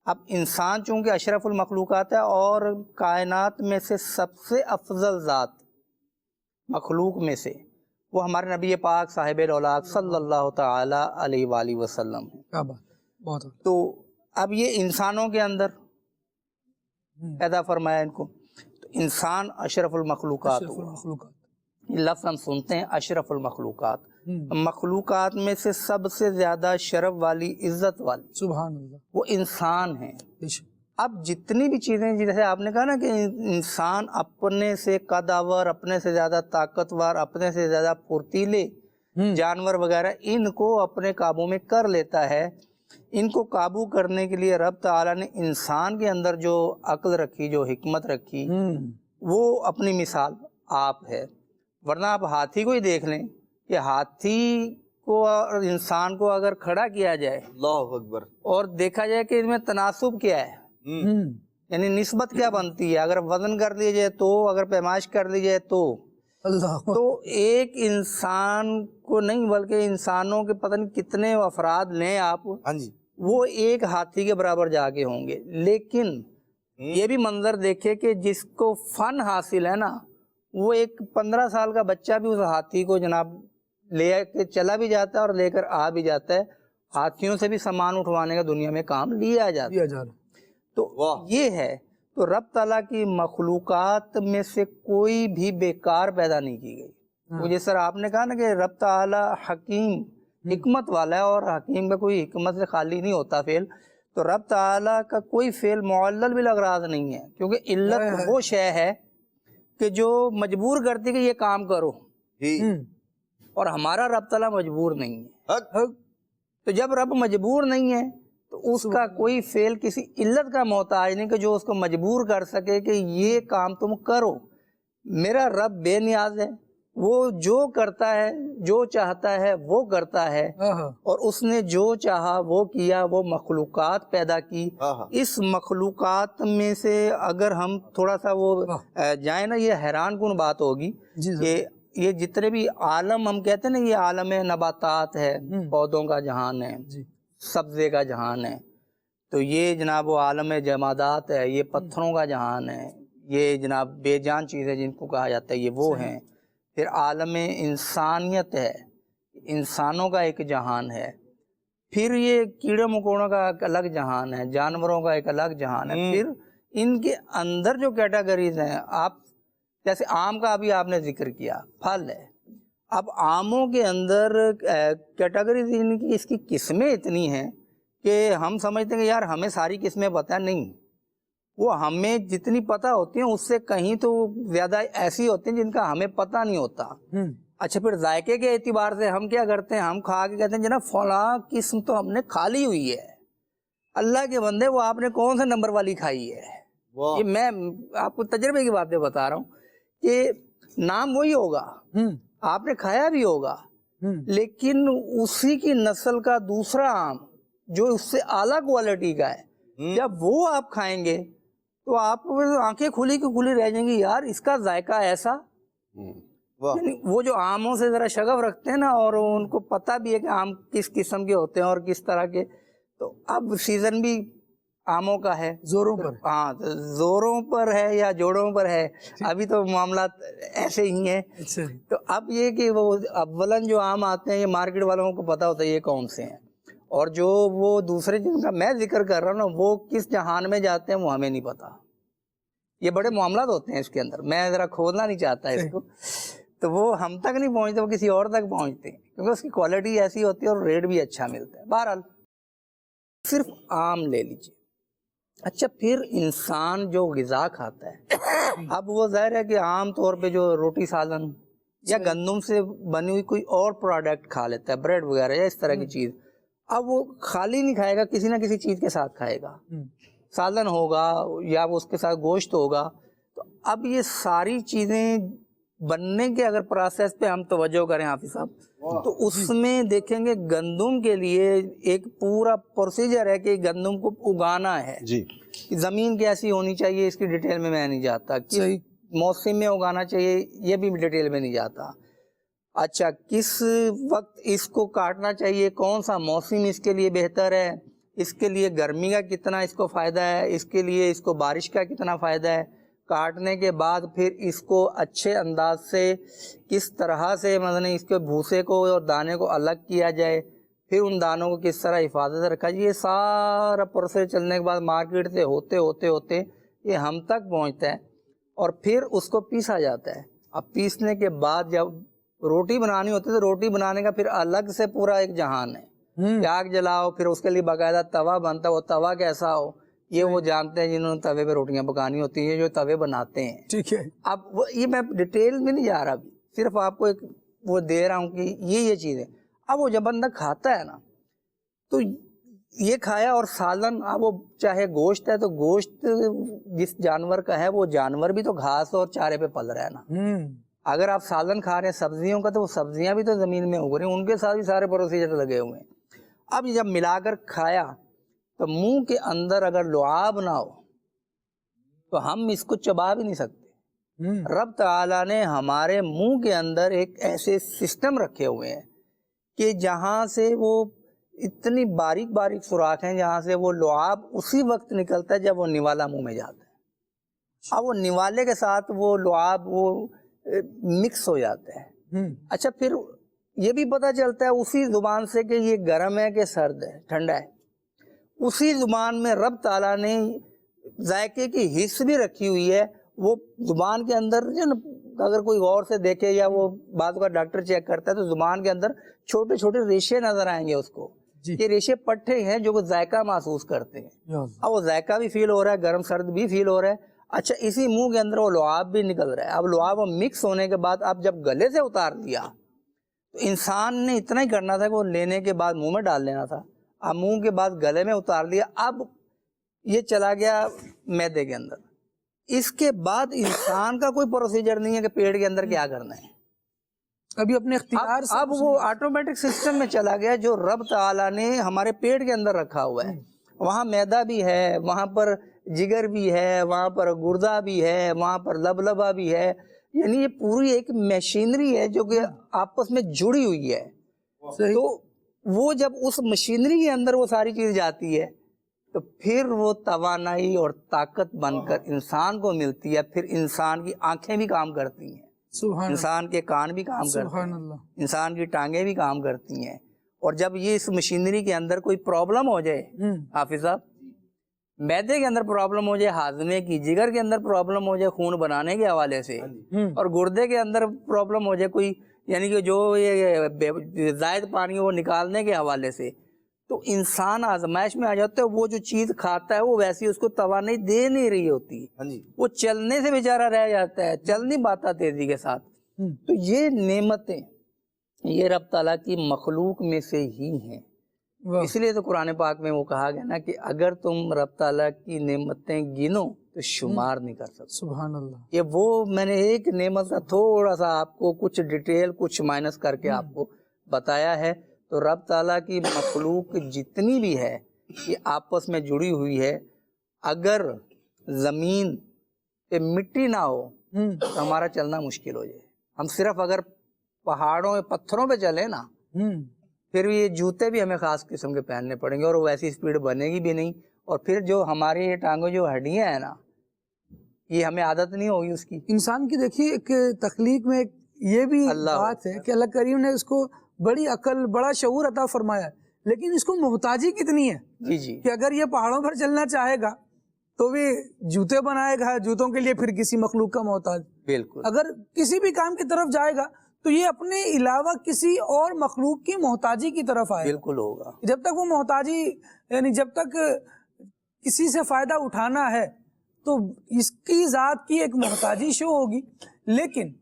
اب انسان چونکہ اشرف المخلوقات ہے اور کائنات میں سے سب سے افضل ذات مخلوق میں سے وہ ہمارے نبی پاک صاحب الاولاق صلی اللہ تعالی علیہ وآلہ وسلم ہے۔ کیا بات، بہت تو اب یہ انسانوں کے اندر پیدا فرمایا ان کو، تو انسان اشرف المخلوقات ہوا۔ یہ لفظ ہم سنتے ہیں اشرف المخلوقات، مخلوقات میں سے سب سے زیادہ شرف والی، عزت والی، سبحان اللہ، وہ انسان ہیں۔ بے شک۔ اب جتنی بھی چیزیں، جیسے آپ نے کہا نا کہ انسان اپنے سے قدآور، اپنے سے زیادہ طاقتور، اپنے سے زیادہ پھرتیلے جانور وغیرہ ان کو اپنے قابو میں کر لیتا ہے، ان کو قابو کرنے کے لیے رب تعالیٰ نے انسان کے اندر جو عقل رکھی، جو حکمت رکھی، وہ اپنی مثال آپ ہے۔ ورنہ آپ ہاتھی کو ہی دیکھ لیں کہ ہاتھی کو اور انسان کو اگر کھڑا کیا جائے، اللہ اکبر، اور دیکھا جائے کہ ان میں تناسب کیا ہے، یعنی نسبت کیا بنتی ہے، اگر وزن کر لی جائے تو، اگر پیمائش کر لی جائے تو ایک انسان کو نہیں بلکہ انسانوں کے پتہ نہیں کتنے افراد لیں آپ، وہ ایک ہاتھی کے برابر جا کے ہوں گے۔ لیکن یہ بھی منظر دیکھے کہ جس کو فن حاصل ہے نا، وہ ایک 15 سال کا بچہ بھی اس ہاتھی کو جناب لے کے چلا بھی جاتا ہے اور لے کر آ بھی جاتا ہے۔ ہاتھیوں سے بھی سامان اٹھوانے کا دنیا میں کام لیا جاتا ہے۔ تو یہ ہے، تو رب تعالیٰ کی مخلوقات میں سے کوئی بھی بیکار پیدا نہیں کی گئی۔ وہ جس طرح آپ نے کہا نا کہ رب تعالیٰ حکیم، حکمت والا ہے، اور حکیم کا کوئی حکمت سے خالی نہیں ہوتا فعل، تو رب تعالیٰ کا کوئی فعل معلل بالاغراض نہیں ہے، کیونکہ علت وہ شے ہے کہ جو مجبور کرتی کہ یہ کام کرو، اور ہمارا رب تعالیٰ مجبور نہیں ہے۔ تو جب رب مجبور نہیں ہے تو اس کا کوئی فعل کسی علت کا محتاج نہیں کہ جو اس کو مجبور کر سکے کہ یہ کام تم کرو۔ میرا رب بے نیاز ہے، وہ جو کرتا ہے، جو چاہتا ہے وہ کرتا ہے، اور اس نے جو چاہا وہ کیا، وہ مخلوقات پیدا کی۔ اس مخلوقات میں سے اگر ہم تھوڑا سا وہ جائیں نا، یہ حیران کن بات ہوگی کہ یہ جتنے بھی عالم ہم کہتے ہیں نا، یہ عالم نباتات ہے، پودوں کا جہان ہے، سبزے کا جہان ہے، تو یہ جناب وہ عالم جمادات ہے، یہ پتھروں کا جہان ہے، یہ جناب بے جان چیزیں جن کو کہا جاتا ہے، یہ وہ ہیں۔ پھر عالم انسانیت ہے، انسانوں کا ایک جہان ہے، پھر یہ کیڑے مکوڑوں کا ایک الگ جہان ہے، جانوروں کا ایک الگ جہان ہے، پھر ان کے اندر جو کیٹیگریز ہیں، آپ جیسے آم کا ابھی آپ نے ذکر کیا، پھل ہے، اب آموں کے اندر کیٹیگریز ان کی، اس کی قسمیں اتنی ہیں کہ ہم سمجھتے ہیں کہ یار ہمیں ساری قسمیں پتہ نہیں، وہ ہمیں جتنی پتہ ہوتی ہیں اس سے کہیں تو زیادہ ایسی ہوتی ہیں جن کا ہمیں پتہ نہیں ہوتا۔ اچھا پھر ذائقے کے اعتبار سے ہم کیا کرتے ہیں, ہم کھا کے کہتے ہیں جناب فلاں قسم تو ہم نے کھا لی ہوئی ہے. اللہ کے بندے وہ آپ نے کون سے نمبر والی کھائی ہے؟ یہ میں آپ کو تجربے کی باتیں بتا رہا ہوں کہ نام وہی ہوگا, آپ نے کھایا بھی ہوگا, لیکن اسی کی نسل کا دوسرا آم جو اس سے اعلیٰ کوالٹی کا ہے, جب وہ آپ کھائیں گے تو آپ کو آنکھیں کھلی کی کھلی رہ جائیں گی, یار اس کا ذائقہ ایسا. یعنی وہ جو آموں سے ذرا شغف رکھتے ہیں نا, اور ان کو پتہ بھی ہے کہ آم کس قسم کے ہوتے ہیں اور کس طرح کے, تو اب سیزن بھی آموں کا ہے, زوروں پر. ہاں زوروں پر ہے یا جوڑوں پر ہے, ابھی تو معاملات ایسے ہی ہیں. تو اب یہ کہ وہ اولن جو آم آتے ہیں یہ مارکیٹ والوں کو پتہ ہوتا ہے یہ کون سے ہیں, اور جو وہ دوسرے جن کا میں ذکر کر رہا ہوں نا وہ کس جہان میں جاتے ہیں وہ ہمیں نہیں پتا. یہ بڑے معاملات ہوتے ہیں اس کے اندر, میں ذرا کھولنا نہیں چاہتا اس کو, تو وہ ہم تک نہیں پہنچتے, وہ کسی اور تک پہنچتے ہیں کیونکہ اس کی کوالٹی ایسی ہوتی ہے اور ریٹ بھی اچھا ملتا ہے. بہرحال صرف آم لے لیجیے. اچھا پھر انسان جو غذا کھاتا ہے, اب وہ ظاہر ہے کہ عام طور پہ جو روٹی سالن یا گندم سے بنی ہوئی کوئی اور پروڈکٹ کھا لیتا ہے, بریڈ وغیرہ یا اس طرح کی چیز, اب وہ خالی نہیں کھائے گا, کسی نہ کسی چیز کے ساتھ کھائے گا. سالن ہوگا یا وہ اس کے ساتھ گوشت ہوگا. تو اب یہ ساری چیزیں بننے کے اگر پروسیس پہ ہم توجہ کریں حافظ صاحب, تو اس میں دیکھیں گے گندم کے لیے ایک پورا پروسیجر ہے کہ گندم کو اگانا ہے. جی زمین کیسی ہونی چاہیے اس کی ڈیٹیل میں نہیں جاتا, کس موسم میں اگانا چاہیے یہ بھی ڈیٹیل میں نہیں جاتا. اچھا کس وقت اس کو کاٹنا چاہیے, کون سا موسم اس کے لیے بہتر ہے, اس کے لیے گرمی کا کتنا اس کو فائدہ ہے, اس کے لیے اس کو بارش کا کتنا فائدہ ہے, کاٹنے کے بعد پھر اس کو اچھے انداز سے کس طرح سے مثلا اس کے بھوسے کو اور دانے کو الگ کیا جائے, پھر ان دانوں کو کس طرح حفاظت سے رکھا جائے. یہ سارا پروسیس چلنے کے بعد مارکیٹ سے ہوتے ہوتے ہوتے یہ ہم تک پہنچتا ہے, اور پھر اس کو پیسا جاتا ہے. اب پیسنے کے بعد جب روٹی بنانی ہوتی ہے تو روٹی بنانے کا پھر الگ سے پورا ایک جہان ہے. آگ جلاؤ, پھر اس کے لیے باقاعدہ توا بنتا ہے, وہ توا کیسا ہو یہ وہ جانتے ہیں جنہوں نے توے پہ روٹیاں پکانی ہوتی ہیں, جو توے بناتے ہیں. ٹھیک ہے, اب یہ میں ڈیٹیل میں نہیں جا رہا, ابھی صرف آپ کو ایک وہ دے رہا ہوں کہ یہ چیز ہے. اب وہ جب بندہ کھاتا ہے نا تو یہ کھایا, اور سالن اب وہ چاہے گوشت ہے تو گوشت جس جانور کا ہے وہ جانور بھی تو گھاس اور چارے پہ پل رہا ہے نا. اگر آپ سالن کھا رہے ہیں سبزیوں کا تو وہ سبزیاں بھی تو زمین میں اگ رہی ہیں, ان کے ساتھ بھی سارے پروسیجر لگے ہوئے ہیں. اب جب ملا کر کھایا تو منہ کے اندر اگر لعاب نہ ہو تو ہم اس کو چبا بھی نہیں سکتے. رب تعالیٰ نے ہمارے منہ کے اندر ایک ایسے سسٹم رکھے ہوئے ہیں کہ جہاں سے وہ اتنی باریک باریک سوراخ ہیں جہاں سے وہ لعاب اسی وقت نکلتا ہے جب وہ نوالا منہ میں جاتا ہے. اب وہ نوالے کے ساتھ وہ لعاب وہ مکس ہو جاتا ہے. اچھا پھر یہ بھی پتہ چلتا ہے اسی زبان سے کہ یہ گرم ہے کہ سرد ہے, ٹھنڈا ہے. اسی زبان میں رب تعالیٰ نے ذائقے کی حص بھی رکھی ہوئی ہے. وہ زبان کے اندر اگر کوئی غور سے دیکھے یا وہ بعض کا ڈاکٹر چیک کرتا ہے تو زبان کے اندر چھوٹے چھوٹے ریشے نظر آئیں گے اس کو. یہ ریشے پٹھے ہیں جو وہ ذائقہ محسوس کرتے ہیں. اب وہ ذائقہ بھی فیل ہو رہا ہے, گرم سرد بھی فیل ہو رہا ہے. اچھا اسی منہ کے اندر وہ لعاب بھی نکل رہا ہے. اب لعاب مکس ہونے کے بعد اب جب گلے سے اتار دیا تو انسان نے اتنا ہی کرنا تھا کہ وہ لینے کے بعد منہ میں ڈال لینا تھا. اب منہ کے بعد گلے میں اتار دیا, اب یہ چلا گیا معدے کے اندر. اس کے بعد انسان کا کوئی پروسیجر نہیں ہے کہ پیٹ کے اندر کیا کرنا ہے. ابھی اپنے اختیار سے اب وہ آٹومیٹک سسٹم میں چلا گیا جو رب تعالیٰ نے ہمارے پیٹ کے اندر رکھا ہوا ہے. وہاں معدہ بھی ہے, وہاں پر جگر بھی ہے, وہاں پر گردہ بھی ہے, وہاں پر لبلبا بھی ہے. یعنی یہ پوری ایک مشینری ہے جو کہ آپس میں جڑی ہوئی ہے. تو وہ جب اس مشینری کے اندر وہ ساری چیز جاتی ہے تو پھر وہ توانائی اور طاقت بن کر انسان کو ملتی ہے. پھر انسان کی آنکھیں بھی کام کرتی ہیں, انسان کے کان بھی کام کرتے ہیں, انسان کی ٹانگیں بھی کام کرتی ہیں. اور جب یہ اس مشینری کے اندر کوئی پرابلم ہو جائے حافظ صاحب, معدے کے اندر پرابلم ہو جائے, ہاضمے کی, جگر کے اندر پرابلم ہو جائے خون بنانے کے حوالے سے, اور گردے کے اندر پرابلم ہو جائے کوئی, یعنی کہ جو یہ زائد پانی وہ نکالنے کے حوالے سے, تو انسان آزمائش میں آ جاتا ہے. وہ جو چیز کھاتا ہے وہ ویسی اس کو توانائی دے نہیں رہی ہوتی, وہ چلنے سے بیچارہ رہ جاتا ہے, چل نہیں پاتا تیزی کے ساتھ. تو یہ نعمتیں یہ رب تعالیٰ کی مخلوق میں سے ہی ہیں. اس لیے تو قرآن پاک میں وہ کہا گیا نا کہ اگر تم رب تعالیٰ کی نعمتیں گنو تو شمار نہیں کر سکتے. سبحان اللہ. یہ وہ میں نے ایک نعمت کا تھوڑا سا آپ کو کچھ ڈیٹیل کچھ مائنس کر کے آپ کو بتایا ہے. تو رب تعالیٰ کی مخلوق جتنی بھی ہے یہ آپس میں جڑی ہوئی ہے. اگر زمین پہ مٹی نہ ہو تو ہمارا چلنا مشکل ہو جائے. ہم صرف اگر پہاڑوں میں پتھروں پہ چلے نا پھر یہ جوتے بھی ہمیں خاص قسم کے پہننے پڑیں گے اور ویسی سپیڈ بنے گی بھی نہیں. اور پھر جو ہماری یہ ٹانگوں جو ہڈیاں ہیں نا یہ ہمیں عادت نہیں ہوگی اس کی. انسان کی دیکھیے ایک تخلیق میں یہ بھی بات ہے کہ اللہ کریم نے اس کو بڑی عقل بڑا شعور عطا فرمایا ہے، لیکن اس کو محتاجی کتنی ہے. جی کہ اگر یہ پہاڑوں پر چلنا چاہے گا تو بھی جوتے بنائے گا، جوتوں کے لیے پھر کسی مخلوق کا محتاج. بالکل. اگر کسی بھی کام کی طرف جائے گا تو یہ اپنے علاوہ کسی اور مخلوق کی محتاجی کی طرف آئے. بالکل ہوگا. جب تک وہ محتاجی یعنی جب تک کسی سے فائدہ اٹھانا ہے تو اس کی ذات کی ایک محتاجی شو ہوگی، لیکن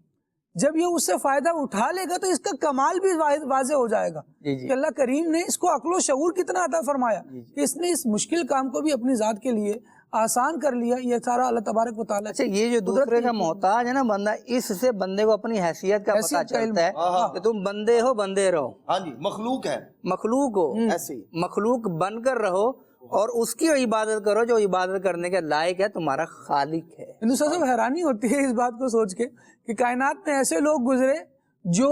جب یہ اس سے فائدہ اٹھا لے گا تو اس کا کمال بھی واضح ہو جائے گا کہ اللہ کریم نے اس کو عقل و شعور کتنا عطا فرمایا کہ اس نے اس مشکل کام کو بھی اپنی ذات کے لیے آسان کر لیا. یہ سارا اللہ تبارک و تعالیٰ. اچھا یہ جو دوسرے کا محتاج ہے نا بندہ، اس سے بندے کو اپنی حیثیت کا پتہ چلتا ہے کہ تم بندے ہو بندے رہو. ہاں جی مخلوق ہے، مخلوق ہو ایسے مخلوق بن کر رہو اور اس کی عبادت کرو جو عبادت کرنے کے لائق ہے، تمہارا خالق ہے. ہندوستان سے حیرانی ہوتی ہے اس بات کو سوچ کے کہ کائنات میں ایسے لوگ گزرے جو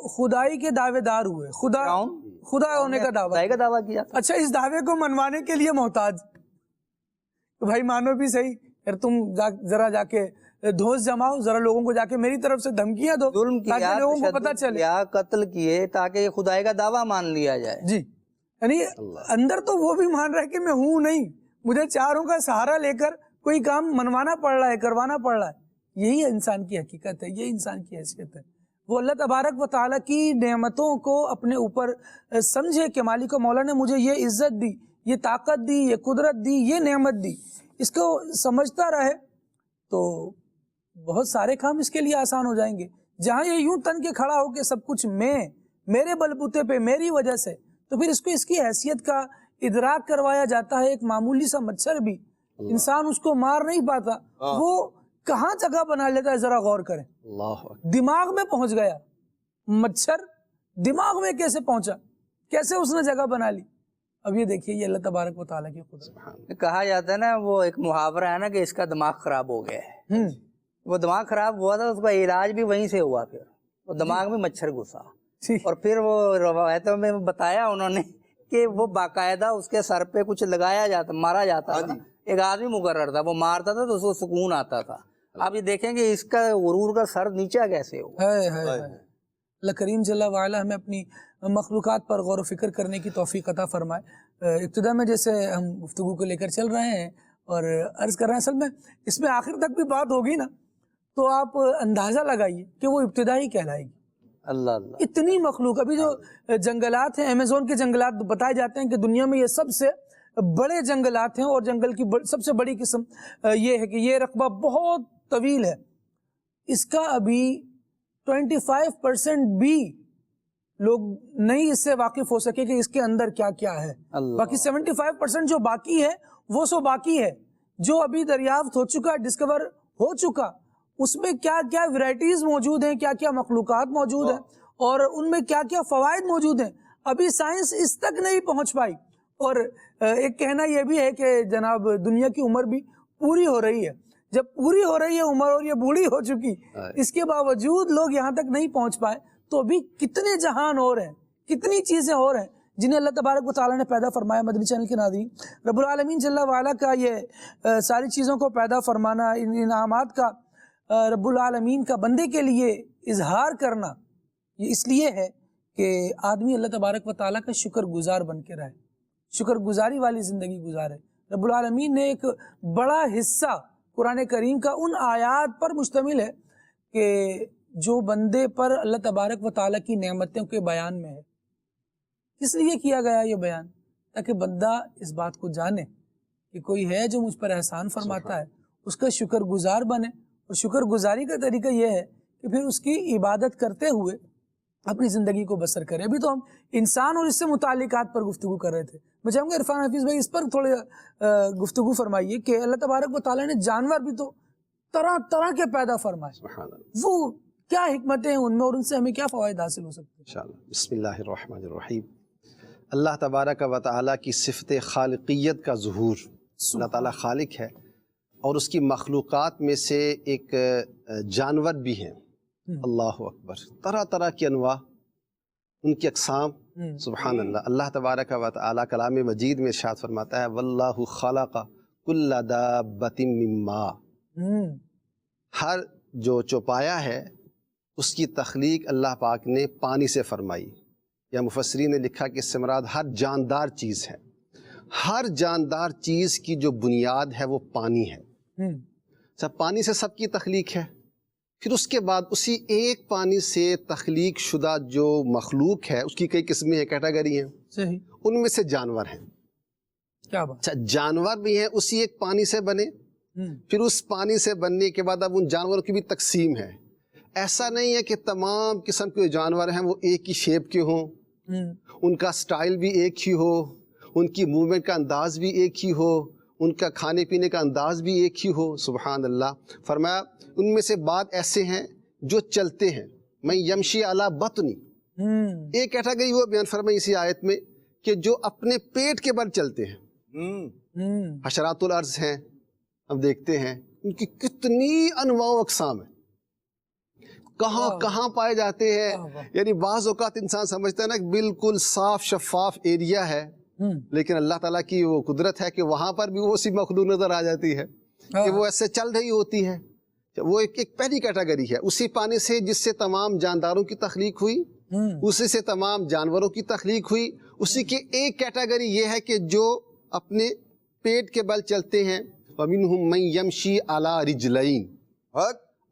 خدائی کے دعوے دار ہوئے، خدا ہونے کا دعویٰ کیا. اچھا اس دعوے کو منوانے کے لیے محتاج. تو بھائی مانو بھی صحیح، پھر تم ذرا جا کے دھوس جماؤ، ذرا لوگوں کو جا کے میری طرف سے دھمکیاں دو تاکہ لوگوں کو پتہ چلے. قتل کیے تاکہ خدائی کا دعویٰ مان لیا جائے. جی یعنی اندر تو وہ بھی مان رہا ہے کہ میں ہوں نہیں، مجھے چاروں کا سہارا لے کر کوئی کام منوانا پڑ رہا ہے، کروانا پڑ رہا ہے. یہی انسان کی حقیقت ہے، یہ انسان کی حیثیت ہے. وہ اللہ تبارک و تعالیٰ کی نعمتوں کو اپنے اوپر سمجھے کہ مالک و مولا نے مجھے یہ عزت دی، یہ طاقت دی، یہ قدرت دی، یہ نعمت دی. اس کو سمجھتا رہے تو بہت سارے کام اس کے لیے آسان ہو جائیں گے. جہاں یہ یوں تن کے کھڑا ہو کہ سب کچھ میرے بلبوتے پہ میری وجہ سے، تو پھر اس کو اس کی حیثیت کا ادراک کروایا جاتا ہے. ایک معمولی سا مچھر بھی انسان اس کو مار نہیں پاتا، وہ کہاں جگہ بنا لیتا ہے ذرا غور کریں. دماغ میں پہنچ گیا مچھر، دماغ میں کیسے پہنچا، کیسے اس نے جگہ بنا لی. اب یہ دیکھیے یہ اللہ تبارک و تعالیٰ کی قدرت. کہا جاتا ہے نا وہ ایک محاورہ ہے نا کہ اس کا دماغ خراب ہو گیا ہے. وہ دماغ خراب ہوا تھا، اس کا علاج بھی وہیں سے ہوا. پھر وہ دماغ میں مچھر گھسا اور پھر وہ روایتوں میں بتایا انہوں نے کہ وہ باقاعدہ اس کے سر پہ کچھ لگایا جاتا، مارا جاتا تھا. ایک آدمی مقرر تھا، وہ مارتا تھا تو اس کو سکون آتا تھا. آپ یہ دیکھیں کہ اس کا غرور کا سر نیچا کیسے ہو. اللہ کریم جل وعلا ہمیں اپنی مخلوقات پر غور و فکر کرنے کی توفیق عطا فرمائے. ابتدا میں جیسے ہم گفتگو کو لے کر چل رہے ہیں اور عرض کر رہے ہیں، اصل میں اس میں آخر تک بھی بات ہوگی نا تو آپ اندازہ لگائیے کہ وہ ابتدا ہی کہلائے گی. اللہ اللہ اتنی مخلوق. ابھی جو جنگلات ہیں، ایمیزون کے جنگلات بتائے جاتے ہیں کہ دنیا میں یہ سب سے بڑے جنگلات ہیں، اور جنگل کی سب سے بڑی قسم یہ ہے کہ یہ رقبہ بہت طویل ہے. اس کا ابھی 25% بھی لوگ نہیں اس سے واقف ہو سکے کہ اس کے اندر کیا کیا ہے. باقی 75% جو باقی ہے وہ سو باقی ہے. جو ابھی دریافت ہو چکا، ڈسکور ہو چکا، اس میں کیا کیا ورائٹیز موجود ہیں، کیا کیا مخلوقات موجود ہیں، اور ان میں کیا کیا فوائد موجود ہیں، ابھی سائنس اس تک نہیں پہنچ پائی. اور ایک کہنا یہ بھی ہے کہ جناب دنیا کی عمر بھی پوری ہو رہی ہے. جب پوری ہو رہی ہے عمر اور یہ بوڑھی ہو چکی، اس کے باوجود لوگ یہاں تک نہیں پہنچ پائے، تو ابھی کتنے جہان اور ہیں، کتنی چیزیں اور ہیں جنہیں اللہ تبارک و تعالیٰ نے پیدا فرمایا. مدنی چینل کے ناظرین، رب العالمین جل وعلا کا یہ ساری چیزوں کو پیدا فرمانا، ان انعامات کا رب العالمین کا بندے کے لیے اظہار کرنا، یہ اس لیے ہے کہ آدمی اللہ تبارک و تعالیٰ کا شکر گزار بن کے رہے، شکر گزاری والی زندگی گزارے. رب العالمین نے ایک بڑا حصہ قرآن کریم کا ان آیات پر مشتمل ہے کہ جو بندے پر اللہ تبارک و تعالیٰ کی نعمتوں کے بیان میں ہے. کس لیے کیا گیا یہ بیان؟ تاکہ بندہ اس بات کو جانے کہ کوئی ہے جو مجھ پر احسان فرماتا ہے، اس کا شکر گزار بنے. اور شکر گزاری کا طریقہ یہ ہے کہ پھر اس کی عبادت کرتے ہوئے اپنی زندگی کو بسر کرے. ابھی تو ہم انسان اور اس سے متعلقات پر گفتگو کر رہے تھے. میں چاہوں گا عرفان حفیظ بھائی اس پر تھوڑے گفتگو فرمائیے کہ اللہ تبارک و تعالیٰ نے جانور بھی تو طرح طرح کے پیدا فرمائے, وہ کیا حکمتیں ہیں ان میں اور ان سے ہمیں کیا فوائد حاصل ہو سکتے ہیں؟ انشاءاللہ. بسم اللہ الرحمن الرحیم. اللہ تبارک و تعالیٰ کی صفت خالقیت کا ظہور. اللہ تعالیٰ خالق ہے اور اس کی مخلوقات میں سے ایک جانور بھی ہیں. اللہ اکبر. طرح طرح کی انواع, ان کی اقسام. سبحان اللہ. اللہ تبارک و تعالیٰ کلام مجید میں ارشاد فرماتا ہے واللہ خلق کل دابۃ من ماء. ہر جو چوپایا ہے اس کی تخلیق اللہ پاک نے پانی سے فرمائی. یا مفسرین نے لکھا کہ اس سے مراد ہر جاندار چیز ہے. ہر جاندار چیز کی جو بنیاد ہے وہ پانی ہے. سب پانی سے سب کی تخلیق ہے. پھر اس کے بعد اسی ایک پانی سے تخلیق شدہ جو مخلوق ہے اس کی کئی قسمیں ہیں, کیٹیگری ہیں. صحیح. ان میں سے جانور ہیں. کیا بات. اچھا, جانور بھی ہیں اسی ایک پانی سے بنے. پھر اس پانی سے بننے کے بعد اب ان جانوروں کی بھی تقسیم ہے. ایسا نہیں ہے کہ تمام قسم کے جانور ہیں وہ ایک ہی شیپ کے ہوں, ان کا سٹائل بھی ایک ہی ہو, ان کی موومنٹ کا انداز بھی ایک ہی ہو, ان کا کھانے پینے کا انداز بھی ایک ہی ہو. سبحان اللہ. فرمایا ان میں سے بعض ایسے ہیں جو چلتے ہیں. میں یمشی علی بطنی, ایک کیٹیگری وہ بیان فرمائی اسی آیت میں کہ جو اپنے پیٹ کے بل چلتے ہیں. حشرات الارض ہیں, ہم دیکھتے ہیں ان کی کتنی انواع و اقسام ہیں, کہاں کہاں پائے جاتے ہیں. یعنی بعض اوقات انسان سمجھتا ہے نا کہ بالکل صاف شفاف ایریا ہے, لیکن اللہ تعالیٰ کی وہ قدرت ہے کہ وہاں پر بھی وہ اسی مخلوق نظر آ جاتی ہے کہ وہ ایسے چل رہی ہوتی ہے. وہ ایک پہلی کیٹیگری ہے. اسی پانی سے جس سے تمام جانداروں کی تخلیق ہوئی, اسی سے تمام جانوروں کی تخلیق ہوئی. اسی کی ایک کیٹیگری یہ ہے کہ جو اپنے پیٹ کے بل چلتے ہیں. وَمِنْهُمْ مَنْ يَمْشِي عَلَى رِجْلَيْن,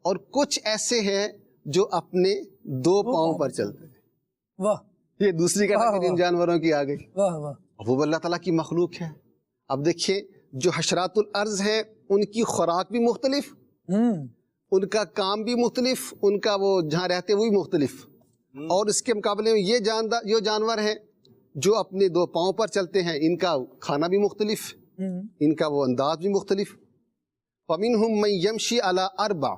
اور کچھ ایسے ہیں جو اپنے دو پاؤں پر چلتے ہیں. واہ. یہ دوسری کیٹیگری ان جانوروں کی آ گئی. واہ واہ. وہ اللہ تعالیٰ کی مخلوق ہے. اب دیکھیں جو حشرات الارض ہیں ان کی خوراک بھی مختلف, ان کا کام بھی مختلف, ان کا وہ جہاں رہتے وہ بھی مختلف. اور اس کے مقابلے میں یہ جانور ہیں جو اپنے دو پاؤں پر چلتے ہیں, ان کا کھانا بھی مختلف, ان کا وہ انداز بھی مختلف. وَمِنْهُمْ مَنْ يَمْشِي عَلَى أَرْبَعٍ,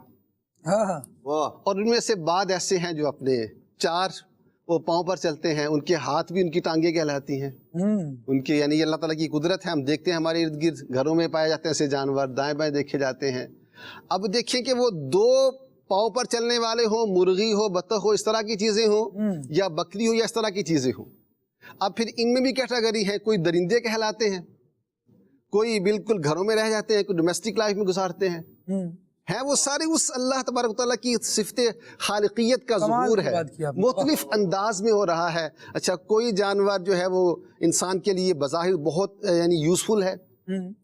اور ان میں سے بعض ایسے ہیں جو اپنے چار وہ پاؤں پر چلتے ہیں. ان کے ہاتھ بھی ان کی ٹانگیں کہلاتی ہیں. ان کے یعنی اللہ تعالیٰ کی قدرت ہے. ہم دیکھتے ہیں ہمارے ارد گرد گھروں میں پائے جاتے ہیں ایسے جانور, دائیں بائیں دیکھے جاتے ہیں. اب دیکھیں کہ وہ دو پاؤں پر چلنے والے ہوں, مرغی ہو, بطخ ہو, اس طرح کی چیزیں ہوں, یا بکری ہو, یا اس طرح کی چیزیں ہوں. اب پھر ان میں بھی کیٹیگری ہے. کوئی درندے کہلاتے ہیں, کوئی بالکل گھروں میں رہ جاتے ہیں, کوئی ڈومیسٹک لائف میں گزارتے ہیں. وہ سارے اس اللہ تبارک و تعالیٰ کی صفت خالقیت کا ظہور ہے, مختلف انداز میں ہو رہا ہے. اچھا, کوئی جانور جو ہے وہ انسان کے لیے بظاہر بہت یعنی یوزفل ہے,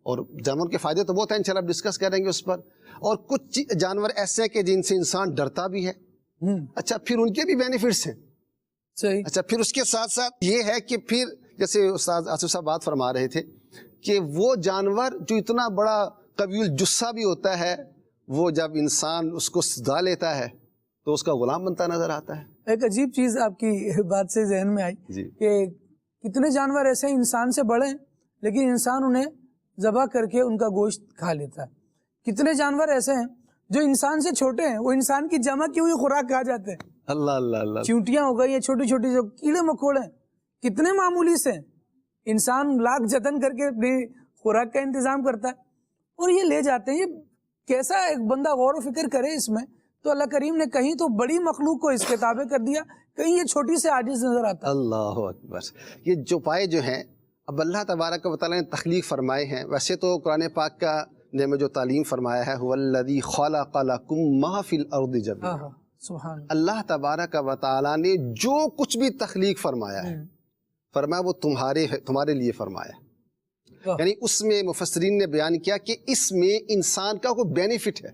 اور جانور کے فائدے تو بہت ہیں, انشاءاللہ ڈسکس کریں گے اس پر. اور کچھ جانور ایسے ہیں کہ جن سے انسان ڈرتا بھی ہے. اچھا, پھر ان کے بھی بینیفٹس ہیں. اچھا, پھر اس کے ساتھ ساتھ یہ ہے کہ پھر جیسے استاد آصف صاحب بات فرما رہے تھے کہ وہ جانور جو اتنا بڑا قوی الجثہ بھی ہوتا ہے, وہ جب انسان اس کو سجا لیتا ہے تو اس کا غلام بنتا نظر آتا ہے. ایک عجیب چیز آپ کی بات سے ذہن میں آئی کہ کتنے جانور ایسے ہیں انسان سے بڑے ہیں لیکن انسان انہیں ذبح کر کے ان کا گوشت کھا لیتا ہے. کتنے جانور ایسے ہیں جو انسان سے چھوٹے ہیں, وہ انسان کی جمع کی ہوئی خوراک کھا جاتے ہیں. اللہ اللہ اللہ. چیونٹیاں ہو گئی, یہ چھوٹی چھوٹی جو کیڑے مکوڑے ہیں, کتنے معمولی سے ہیں. انسان لاکھ جتن کر کے اپنی خوراک کا انتظام کرتا ہے اور یہ لے جاتے ہیں. یہ کیسا ایک بندہ غور و فکر کرے اس میں تو اللہ کریم نے کہیں تو بڑی مخلوق کو اس کے تابع کر دیا, کہیں یہ چھوٹی سے عاجز نظر آتا ہے. اللہ اکبر. یہ جو پائے جو ہیں اب اللہ تبارک و تعالیٰ نے تخلیق فرمائے ہیں. ویسے تو قرآن پاک کا نے میں جو تعلیم فرمایا ہے هو الذی خلق لکم ما فی الارض جميعا, اللہ تبارک و تعالیٰ نے جو کچھ بھی تخلیق فرمایا ہے فرمایا وہ تمہارے لیے فرمایا. یعنی اس میں مفسرین نے بیان کیا کہ اس میں انسان کا کوئی بینیفٹ ہے,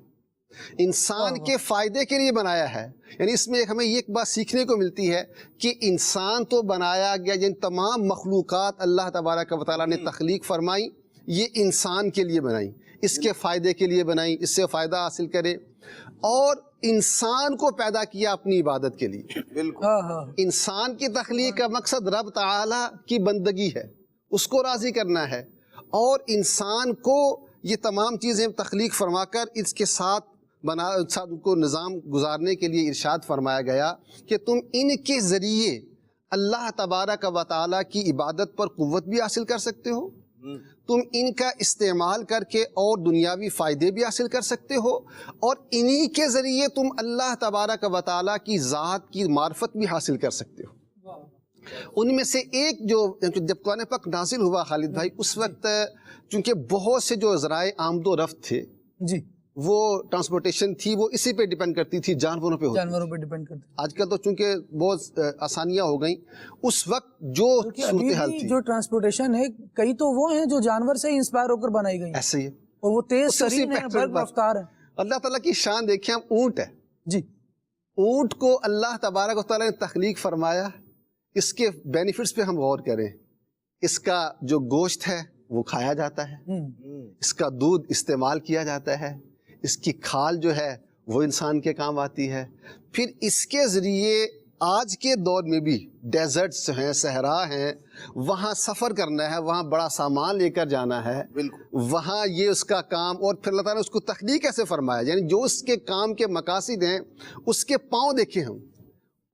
انسان کے فائدے کے لیے بنایا ہے. یعنی اس میں ہمیں یہ بات سیکھنے کو ملتی ہے کہ انسان تو بنایا گیا, جن تمام مخلوقات اللہ تبارک و تعالیٰ نے تخلیق فرمائی یہ انسان کے لیے بنائی, اس کے فائدے کے لیے بنائی, اس سے فائدہ حاصل کرے. اور انسان کو پیدا کیا اپنی عبادت کے لیے. ہاں ہاں انسان کی تخلیق کا مقصد رب تعالی کی بندگی ہے، اس کو راضی کرنا ہے، اور انسان کو یہ تمام چیزیں تخلیق فرما کر اس کے ساتھ کو نظام گزارنے کے لیے ارشاد فرمایا گیا کہ تم ان کے ذریعے اللہ تبارک و تعالیٰ کی عبادت پر قوت بھی حاصل کر سکتے ہو، تم ان کا استعمال کر کے اور دنیاوی فائدے بھی حاصل کر سکتے ہو، اور انہی کے ذریعے تم اللہ تبارک و تعالیٰ کی ذات کی معرفت بھی حاصل کر سکتے ہو. ان میں سے ایک جو جب قرآن پاک نازل ہوا خالد بھائی، اس وقت چونکہ بہت سے جو ذرائع آمد و رفت تھے، جی وہ ٹرانسپورٹیشن تھی، وہ اسی پہ ڈیپینڈ کرتی تھی، جانوروں پہ ہوتی. جانوروں پہ ڈیپینڈ کرتے. آج کل تو چونکہ بہت آسانیاں ہو گئیں، اس وقت جو صورتحال تھی جو ٹرانسپورٹیشن ہے کئی تو وہ ہیں جو جانور سے انسپائر ہو کر بنائی گئی ہیں، ایسے ہی ہے. اور وہ تیز اس سے ترین ہے، پیٹرن برق پر رفتار ہے. اللہ تعالیٰ کی شان دیکھیں، ہم اونٹ ہے، جی اونٹ کو اللہ تبارک و تعالیٰ نے تخلیق فرمایا. اس کے بینیفٹس پہ ہم غور کریں. اس کا جو گوشت ہے وہ کھایا جاتا ہے، اس کا دودھ استعمال کیا جاتا ہے، اس کی کھال جو ہے وہ انسان کے کام آتی ہے. پھر اس کے ذریعے آج کے دور میں بھی ڈیزرٹس ہیں، صحرا ہیں، وہاں سفر کرنا ہے، وہاں بڑا سامان لے کر جانا ہے، وہاں یہ اس کا کام. اور پھر اللہ تعالیٰ نے اس کو تخلیق کیسے فرمایا، یعنی جو اس کے کام کے مقاصد ہیں، اس کے پاؤں دیکھیں ہم،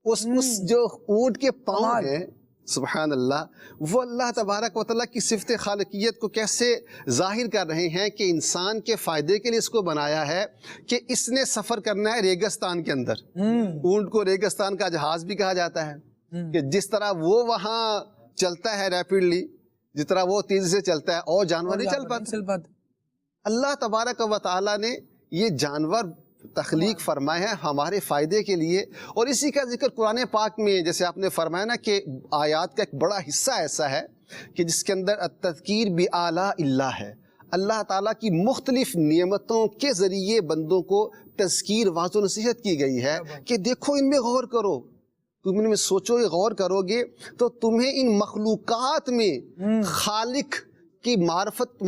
اس جو اونٹ کے پاؤں ہیں، سبحان اللہ، وہ اللہ تبارک و تعالیٰ کی صفت خالقیت کو کیسے ظاہر کر رہے ہیں کہ انسان کے فائدے کے لیے اس کو بنایا ہے کہ اس نے سفر کرنا ہے ریگستان کے اندر. اونٹ کو ریگستان کا جہاز بھی کہا جاتا ہے کہ جس طرح وہ وہاں چلتا ہے ریپڈلی، جس طرح وہ تیزی سے چلتا ہے، اور جانور نہیں چل پاتے. اللہ تبارک و تعالیٰ نے یہ جانور تخلیق فرمائے ہیں ہمارے فائدے کے لیے. اور اسی کا ذکر قرآن پاک میں جیسے آپ نے فرمایا نا کہ آیات کا ایک بڑا حصہ ایسا ہے کہ جس کے اندر التذکیر بآلاء اللہ ہے، اللہ تعالیٰ کی مختلف نعمتوں کے ذریعے بندوں کو تذکیر واضح و نصیحت کی گئی ہے کہ دیکھو ان میں غور کرو، تم ان میں سوچو، یہ غور کرو گے تو تمہیں ان مخلوقات میں خالق کی معرفت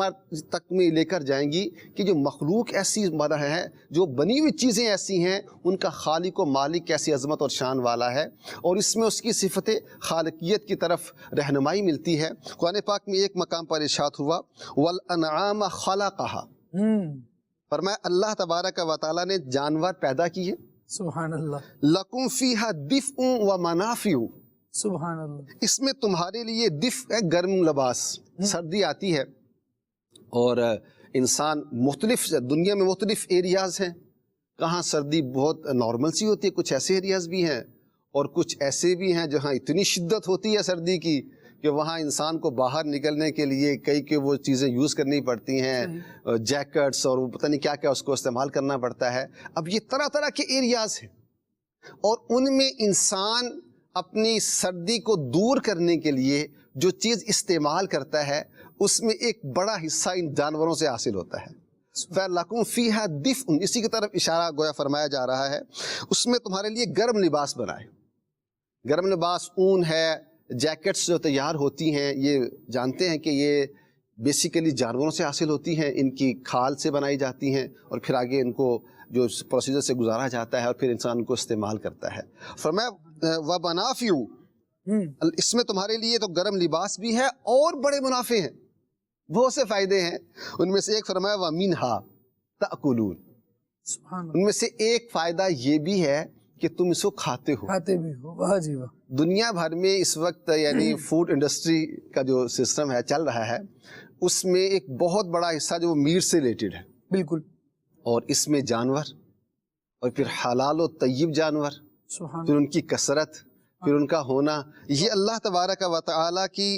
تک میں لے کر جائیں گی کہ جو مخلوق ایسی ہے، جو بنی ہوئی چیزیں ایسی ہیں، ان کا خالق و مالک کیسی عظمت اور شان والا ہے، اور اس میں اس کی صفت خالقیت کی طرف رہنمائی ملتی ہے. قرآن پاک میں ایک مقام پر ارشاد ہوا وَالْأَنْعَامَ خَلَقَهَا، فرمایا اللہ تبارک و تعالیٰ نے جانور پیدا کیے. سبحان اللہ. لَكُمْ فِيهَا دِفْءٌ وَمَنَافِعُ، سبحان اللہ، اس میں تمہارے لیے دفء ہے، گرم لباس. سردی آتی ہے اور انسان مختلف دنیا میں مختلف ایریاز ہیں، کہاں سردی بہت نارمل سی ہوتی ہے، کچھ ایسے ایریاز بھی ہیں اور کچھ ایسے بھی ہیں جہاں اتنی شدت ہوتی ہے سردی کی کہ وہاں انسان کو باہر نکلنے کے لیے کئی کہ وہ چیزیں یوز کرنی پڑتی ہیں، جیکٹس اور وہ پتہ نہیں کیا کیا اس کو استعمال کرنا پڑتا ہے. اب یہ طرح طرح کے ایریاز ہیں، اور ان میں انسان اپنی سردی کو دور کرنے کے لیے جو چیز استعمال کرتا ہے اس میں ایک بڑا حصہ ان جانوروں سے حاصل ہوتا ہے. فَلَكُمْ فِيهَا دِفْءٌ، اسی کی طرف اشارہ گویا فرمایا جا رہا ہے. اس میں تمہارے لیے گرم لباس بنائے. گرم لباس اون ہے، جیکٹس جو تیار ہوتی ہیں یہ جانتے ہیں کہ یہ بیسیکلی جانوروں سے حاصل ہوتی ہیں، ان کی کھال سے بنائی جاتی ہیں اور پھر آگے ان کو جو پروسیجر سے گزارا جاتا ہے اور پھر انسان کو استعمال کرتا ہے. فرمایا وَبَنَافِعُ، اس میں تمہارے لیے تو گرم لباس بھی ہے اور بڑے منافع ہیں، بہت سے فائدے ہیں. ان میں سے ایک فرمایا وَمِنْهَا تَأْكُلُونَ، ان میں سے ایک فائدہ یہ بھی ہے کہ تم اس کو کھاتے ہو. کھاتے بھی ہو. واہ جی واہ. دنیا بھر میں اس وقت یعنی فوڈ انڈسٹری کا جو سسٹم ہے چل رہا ہے، اس میں ایک بہت بڑا حصہ جو میٹ سے ریلیٹڈ ہے. بالکل. اور اس میں جانور، اور پھر حلال و طیب جانور، پھر ان کی کثرت، پھر ان کا ہونا، یہ اللہ تبارک و تعالیٰ کی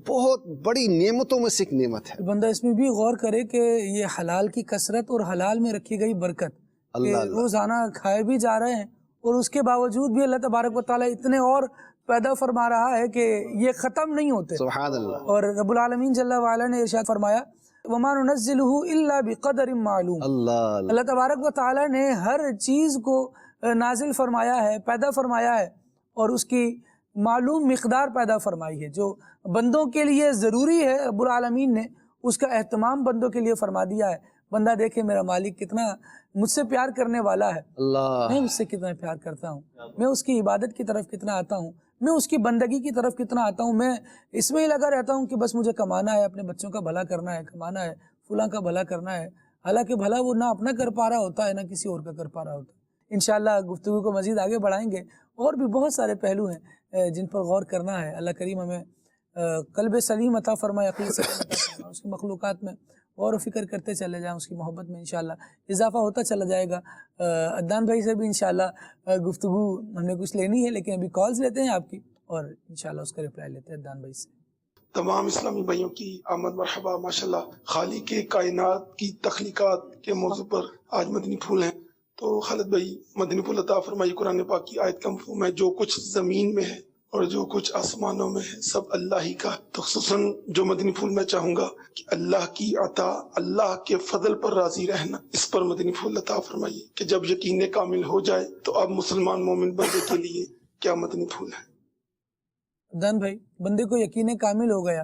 بہت بڑی نعمتوں میں سے ایک نعمت ہے. بندہ اس میں بھی غور کرے کہ یہ حلال کی کثرت اور حلال میں رکھی گئی برکت، روزانہ کھائے بھی جا رہے ہیں اور اس کے باوجود بھی اللہ تبارک و تعالیٰ اتنے اور پیدا فرما رہا ہے کہ یہ ختم نہیں ہوتے. سبحان اللہ. اور رب العالمین جل وعلا نے ارشاد فرمایا وَمَا نُنَزِّلُهُ إِلَّا بِقَدَرٍ مَعْلُومٍ، اللہ تبارک و تعالیٰ نے ہر چیز کو نازل فرمایا ہے، پیدا فرمایا ہے اور اس کی معلوم مقدار پیدا فرمائی ہے جو بندوں کے لیے ضروری ہے. رب العالمین نے اس کا اہتمام بندوں کے لیے فرما دیا ہے. بندہ دیکھے میرا مالک کتنا مجھ سے پیار کرنے والا ہے، اللہ میں اس سے کتنا پیار کرتا ہوں، میں اس کی عبادت کی طرف کتنا آتا ہوں، میں اس کی بندگی کی طرف کتنا آتا ہوں، میں اس میں ہی لگا رہتا ہوں کہ بس مجھے کمانا ہے، اپنے بچوں کا بھلا کرنا ہے، کمانا ہے، فلاں کا بھلا کرنا ہے، حالانکہ بھلا وہ نہ اپنا کر پا رہا ہوتا ہے نہ کسی اور کا کر پا رہا ہوتا ہے۔ انشاءاللہ گفتگو کو مزید آگے بڑھائیں گے، اور بھی بہت سارے پہلو ہیں جن پر غور کرنا ہے۔ اللہ کریم ہمیں قلب سلیم عطا فرمائے، عقل سلیم عطا فرمائے، اس کی مخلوقات میں غور و فکر کرتے چلے جائیں، اس کی محبت میں انشاءاللہ اضافہ ہوتا چلا جائے گا۔ عدنان بھائی سے بھی انشاءاللہ گفتگو ہم نے کچھ لینی ہے، لیکن ابھی کالز لیتے ہیں آپ کی، اور انشاءاللہ اس کا رپلائی لیتے ہیں عدنان بھائی سے۔ تمام اسلامی بھائیوں کی آمد مرحبا، ماشاءاللہ خالق کے کائنات کی تخلیقات کے موضوع پر آج مدنی پھول ہیں۔ تو خالد بھائی مدنی پھول عطا فرمائیے۔ قرآن پاک کی آیت کا مفہوم ہے جو کچھ زمین میں ہے اور جو کچھ آسمانوں میں ہے سب اللہ ہی کا۔ تو خصوصاً جو مدنی پھول میں چاہوں گا کہ اللہ کی عطا، اللہ کے فضل پر راضی رہنا، اس پر مدنی پھول عطا فرمائیے کہ جب یقین کامل ہو جائے تو اب مسلمان مومن بندے کے لیے کیا مدنی پھول ہے۔ عدنان بھائی، بندے کو یقین کامل ہو گیا،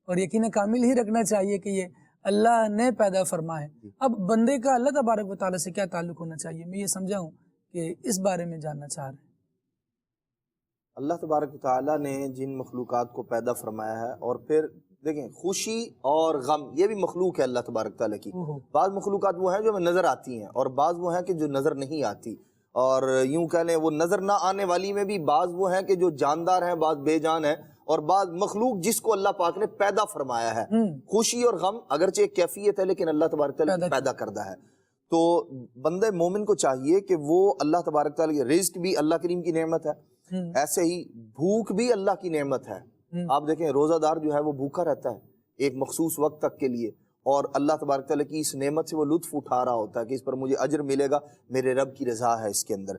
اور یقین کامل ہی رکھنا چاہیے کہ یہ اللہ نے پیدا فرما ہے۔ اب بندے کا اللہ تبارک و تعالیٰ سے کیا تعلق ہونا چاہیے، میں یہ سمجھا ہوں کہ اس بارے میں جاننا چاہ رہے ہیں۔ اللہ تبارک و تعالیٰ نے جن مخلوقات کو پیدا فرمایا ہے، اور پھر دیکھیں خوشی اور غم یہ بھی مخلوق ہے اللہ تبارک و تعالیٰ کی۔ بعض مخلوقات وہ ہیں جو ہمیں نظر آتی ہیں، اور بعض وہ ہیں کہ جو نظر نہیں آتی، اور یوں کہہ لیں وہ نظر نہ آنے والی میں بھی بعض وہ ہیں کہ جو جاندار ہیں، بعض بے جان ہیں، اور بعض مخلوق جس کو اللہ پاک نے پیدا فرمایا ہے۔ خوشی اور غم اگرچہ ایک کیفیت ہے لیکن اللہ تبارک و تعالیٰ پیدا کردہ ہے۔ تو بندے مومن کو چاہیے کہ وہ اللہ تبارک و تعالیٰ کی رزق بھی اللہ کریم کی نعمت ہے، ایسے ہی بھوک بھی اللہ کی نعمت ہے۔ آپ دیکھیں روزہ دار جو ہے وہ بھوکا رہتا ہے ایک مخصوص وقت تک کے لیے، اور اللہ تبارک تعالیٰ کی اس نعمت سے وہ لطف اٹھا رہا ہوتا ہے کہ اس پر مجھے اجر ملے گا، میرے رب کی رضا ہے اس کے اندر۔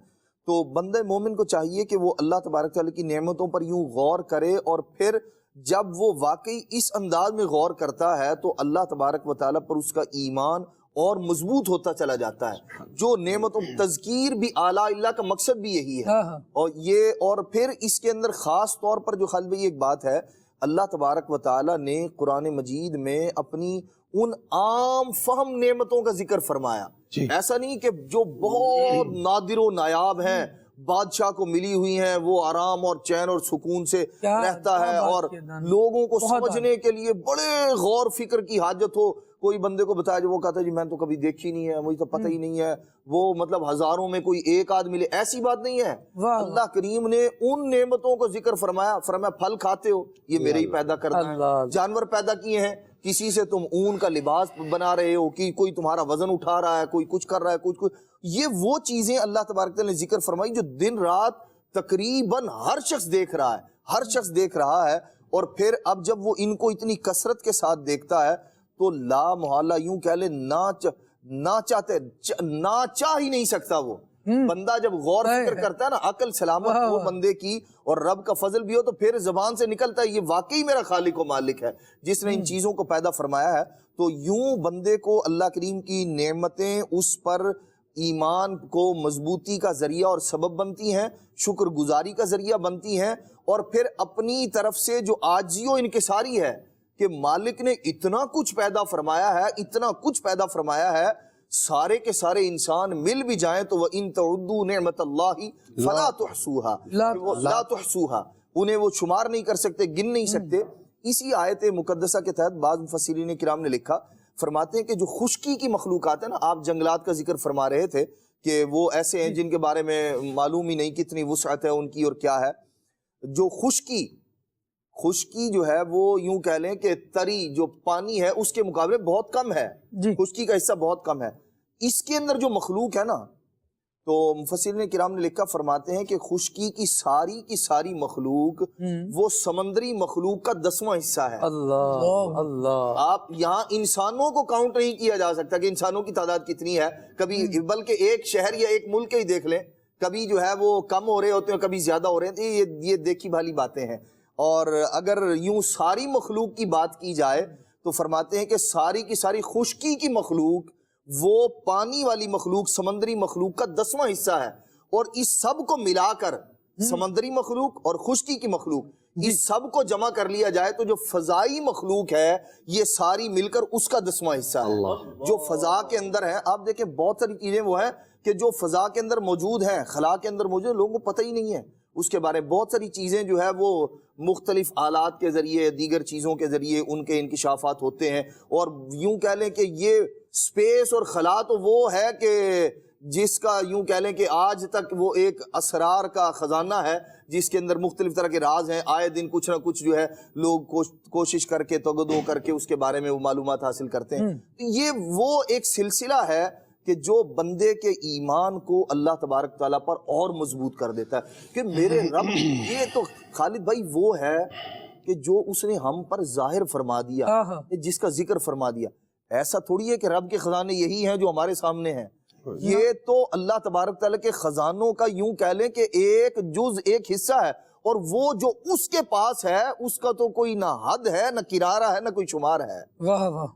تو بندے مومن کو چاہیے کہ وہ اللہ تبارک تعالیٰ کی نعمتوں پر یوں غور کرے، اور پھر جب وہ واقعی اس انداز میں غور کرتا ہے تو اللہ تبارک و تعالیٰ پر اس کا ایمان اور مضبوط ہوتا چلا جاتا ہے۔ جو نعمتوں تذکیر بھی اعلیٰ اللہ کا مقصد بھی یہی ہے، اور پھر اس کے اندر خاص طور پر جو خالد بھائی ایک بات ہے، اللہ تبارک و تعالیٰ نے قرآن مجید میں اپنی ان عام فہم نعمتوں کا ذکر فرمایا۔ ایسا نہیں کہ جو بہت نادر و نایاب ہیں، بادشاہ کو ملی ہوئی ہیں، وہ آرام اور چین اور سکون سے رہتا ہے، اور لوگوں کو سمجھنے کے لیے بڑے غور فکر کی حاجت ہو۔ کوئی بندے کو بتایا جو وہ کہتا ہے جی میں تو کبھی دیکھی نہیں ہے، مجھے تو پتہ ہی نہیں ہے، وہ مطلب ہزاروں میں کوئی ایک آدھ ملے، ایسی بات نہیں ہے۔ اللہ کریم نے ان نعمتوں کو ذکر فرمایا، پھل کھاتے ہو یہ میرے ہی پیدا کرتا ہے، جانور پیدا کیے ہیں، کسی سے تم اون کا لباس بنا رہے ہو، کہ کوئی تمہارا وزن اٹھا رہا ہے، کوئی کچھ کر رہا ہے، کچھ یہ وہ چیزیں اللہ تبارک تعالیٰ نے ذکر فرمائی جو دن رات تقریباً ہر شخص دیکھ رہا ہے، ہر شخص دیکھ رہا ہے۔ اور پھر اب جب وہ ان کو اتنی کثرت کے ساتھ دیکھتا ہے تو لا محالہ یوں کہہ لیں نہ چاہ ہی نہیں سکتا۔ وہ بندہ جب غور فکر کرتا ہے نا، عقل سلامت وہ بندے کی، اور رب کا فضل بھی ہو تو پھر زبان سے نکلتا ہے یہ واقعی میرا خالق و مالک ہے جس نے ان چیزوں کو پیدا فرمایا ہے۔ تو یوں بندے کو اللہ کریم کی نعمتیں اس پر ایمان کو مضبوطی کا ذریعہ اور سبب بنتی ہیں، شکر گزاری کا ذریعہ بنتی ہیں، اور پھر اپنی طرف سے جو عاجزی و انکساری ہے کہ مالک نے اتنا کچھ پیدا فرمایا ہے، اتنا کچھ پیدا فرمایا ہے، سارے کے سارے انسان مل بھی جائیں تو وَإِن تَعُدُّوا نِعْمَةَ اللَّهِ فَلَا تُحْصُوهَا، لا تحصوها، انہیں وہ شمار نہیں کر سکتے، گن نہیں سکتے۔ اسی آیت مقدسہ کے تحت بعض مفسرین کرام نے لکھا، فرماتے ہیں کہ جو خشکی کی مخلوقات ہیں نا، آپ جنگلات کا ذکر فرما رہے تھے کہ وہ ایسے ہیں جن کے بارے میں معلوم ہی نہیں کتنی وسعت ہے ان کی اور کیا ہے۔ جو خشکی جو ہے وہ یوں کہہ لیں کہ تری جو پانی ہے اس کے مقابلے بہت کم ہے، خشکی کا حصہ بہت کم ہے۔ اس کے اندر جو مخلوق ہے نا، تو مفسرین کرام نے لکھا، فرماتے ہیں کہ خشکی کی ساری مخلوق وہ سمندری مخلوق کا 10واں حصہ ہے۔ اللہ، آپ یہاں انسانوں کو کاؤنٹ نہیں کیا جا سکتا کہ انسانوں کی تعداد کتنی ہے کبھی، بلکہ ایک شہر یا ایک ملک ہی دیکھ لیں، کبھی جو ہے وہ کم ہو رہے ہوتے ہیں، کبھی زیادہ ہو رہے ہیں، یہ دیکھی بھالی باتیں ہیں۔ اور اگر یوں ساری مخلوق کی بات کی جائے تو فرماتے ہیں کہ ساری کی ساری خشکی کی مخلوق وہ پانی والی مخلوق، سمندری مخلوق کا 10واں حصہ ہے، اور اس سب کو ملا کر سمندری مخلوق اور خشکی کی مخلوق، اس سب کو جمع کر لیا جائے تو جو فضائی مخلوق ہے یہ ساری مل کر اس کا 10واں حصہ ہے جو فضا کے اندر ہے۔ آپ دیکھیں بہت ساری چیزیں وہ ہیں کہ جو فضا کے اندر موجود ہیں، خلا کے اندر موجود ہیں، لوگوں کو پتہ ہی نہیں ہے اس کے بارے میں۔ بہت ساری چیزیں جو ہے وہ مختلف آلات کے ذریعے، دیگر چیزوں کے ذریعے ان کے انکشافات ہوتے ہیں، اور یوں کہہ لیں کہ یہ سپیس اور خلا تو وہ ہے کہ جس کا یوں کہہ لیں کہ آج تک وہ ایک اسرار کا خزانہ ہے جس کے اندر مختلف طرح کے راز ہیں۔ آئے دن کچھ نہ کچھ جو ہے لوگ کوشش کر کے تگدو کر کے اس کے بارے میں وہ معلومات حاصل کرتے ہیں۔ یہ وہ ایک سلسلہ ہے کہ جو بندے کے ایمان کو اللہ تبارک تعالیٰ پر اور مضبوط کر دیتا ہے کہ میرے رب، یہ تو خالد بھائی وہ ہے کہ جو اس نے ہم پر ظاہر فرما دیا، جس کا ذکر فرما دیا۔ ایسا تھوڑی ہے کہ رب کے خزانے یہی ہیں جو ہمارے سامنے ہیں، یہ تو اللہ تبارک تعالیٰ کے خزانوں کا یوں کہہ لیں کہ ایک جز، ایک حصہ ہے، اور وہ جو اس کے پاس ہے اس کا تو کوئی نہ حد ہے، نہ کرارہ ہے، نہ کوئی شمار ہے۔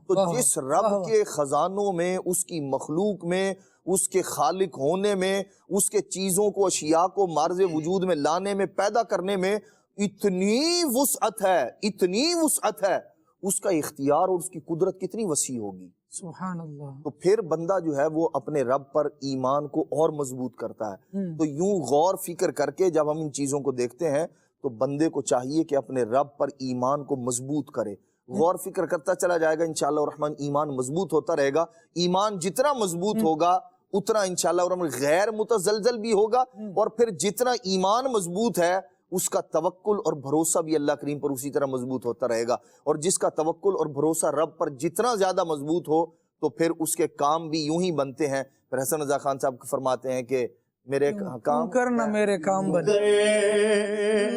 تو جس رب کے خزانوں میں، اس کی مخلوق میں، اس کے خالق ہونے میں، اس کے چیزوں کو، اشیاء کو معرض وجود میں لانے میں، پیدا کرنے میں اتنی وسعت ہے، اتنی وسعت ہے، اس کا اختیار اور اس کی قدرت کتنی وسیع ہوگی۔ سبحان اللہ۔ تو پھر بندہ جو ہے وہ اپنے رب پر ایمان کو اور مضبوط کرتا ہے۔ تو یوں غور فکر کر کے جب ہم ان چیزوں کو دیکھتے ہیں تو بندے کو چاہیے کہ اپنے رب پر ایمان کو مضبوط کرے، غور فکر کرتا چلا جائے گا، انشاءاللہ الرحمن ایمان مضبوط ہوتا رہے گا۔ ایمان جتنا مضبوط ہوگا اتنا انشاءاللہ الرحمن غیر متزلزل بھی ہوگا، اور پھر جتنا ایمان مضبوط ہے اس کا توکل اور بھروسہ بھی اللہ کریم پر اسی طرح مضبوط ہوتا رہے گا، اور جس کا توکل اور بھروسہ رب پر جتنا زیادہ مضبوط ہو تو پھر اس کے کام بھی یوں ہی بنتے ہیں۔ پھر حسن رضا خان صاحب فرماتے ہیں کہ میرے کام کرنا میرے کام بنے،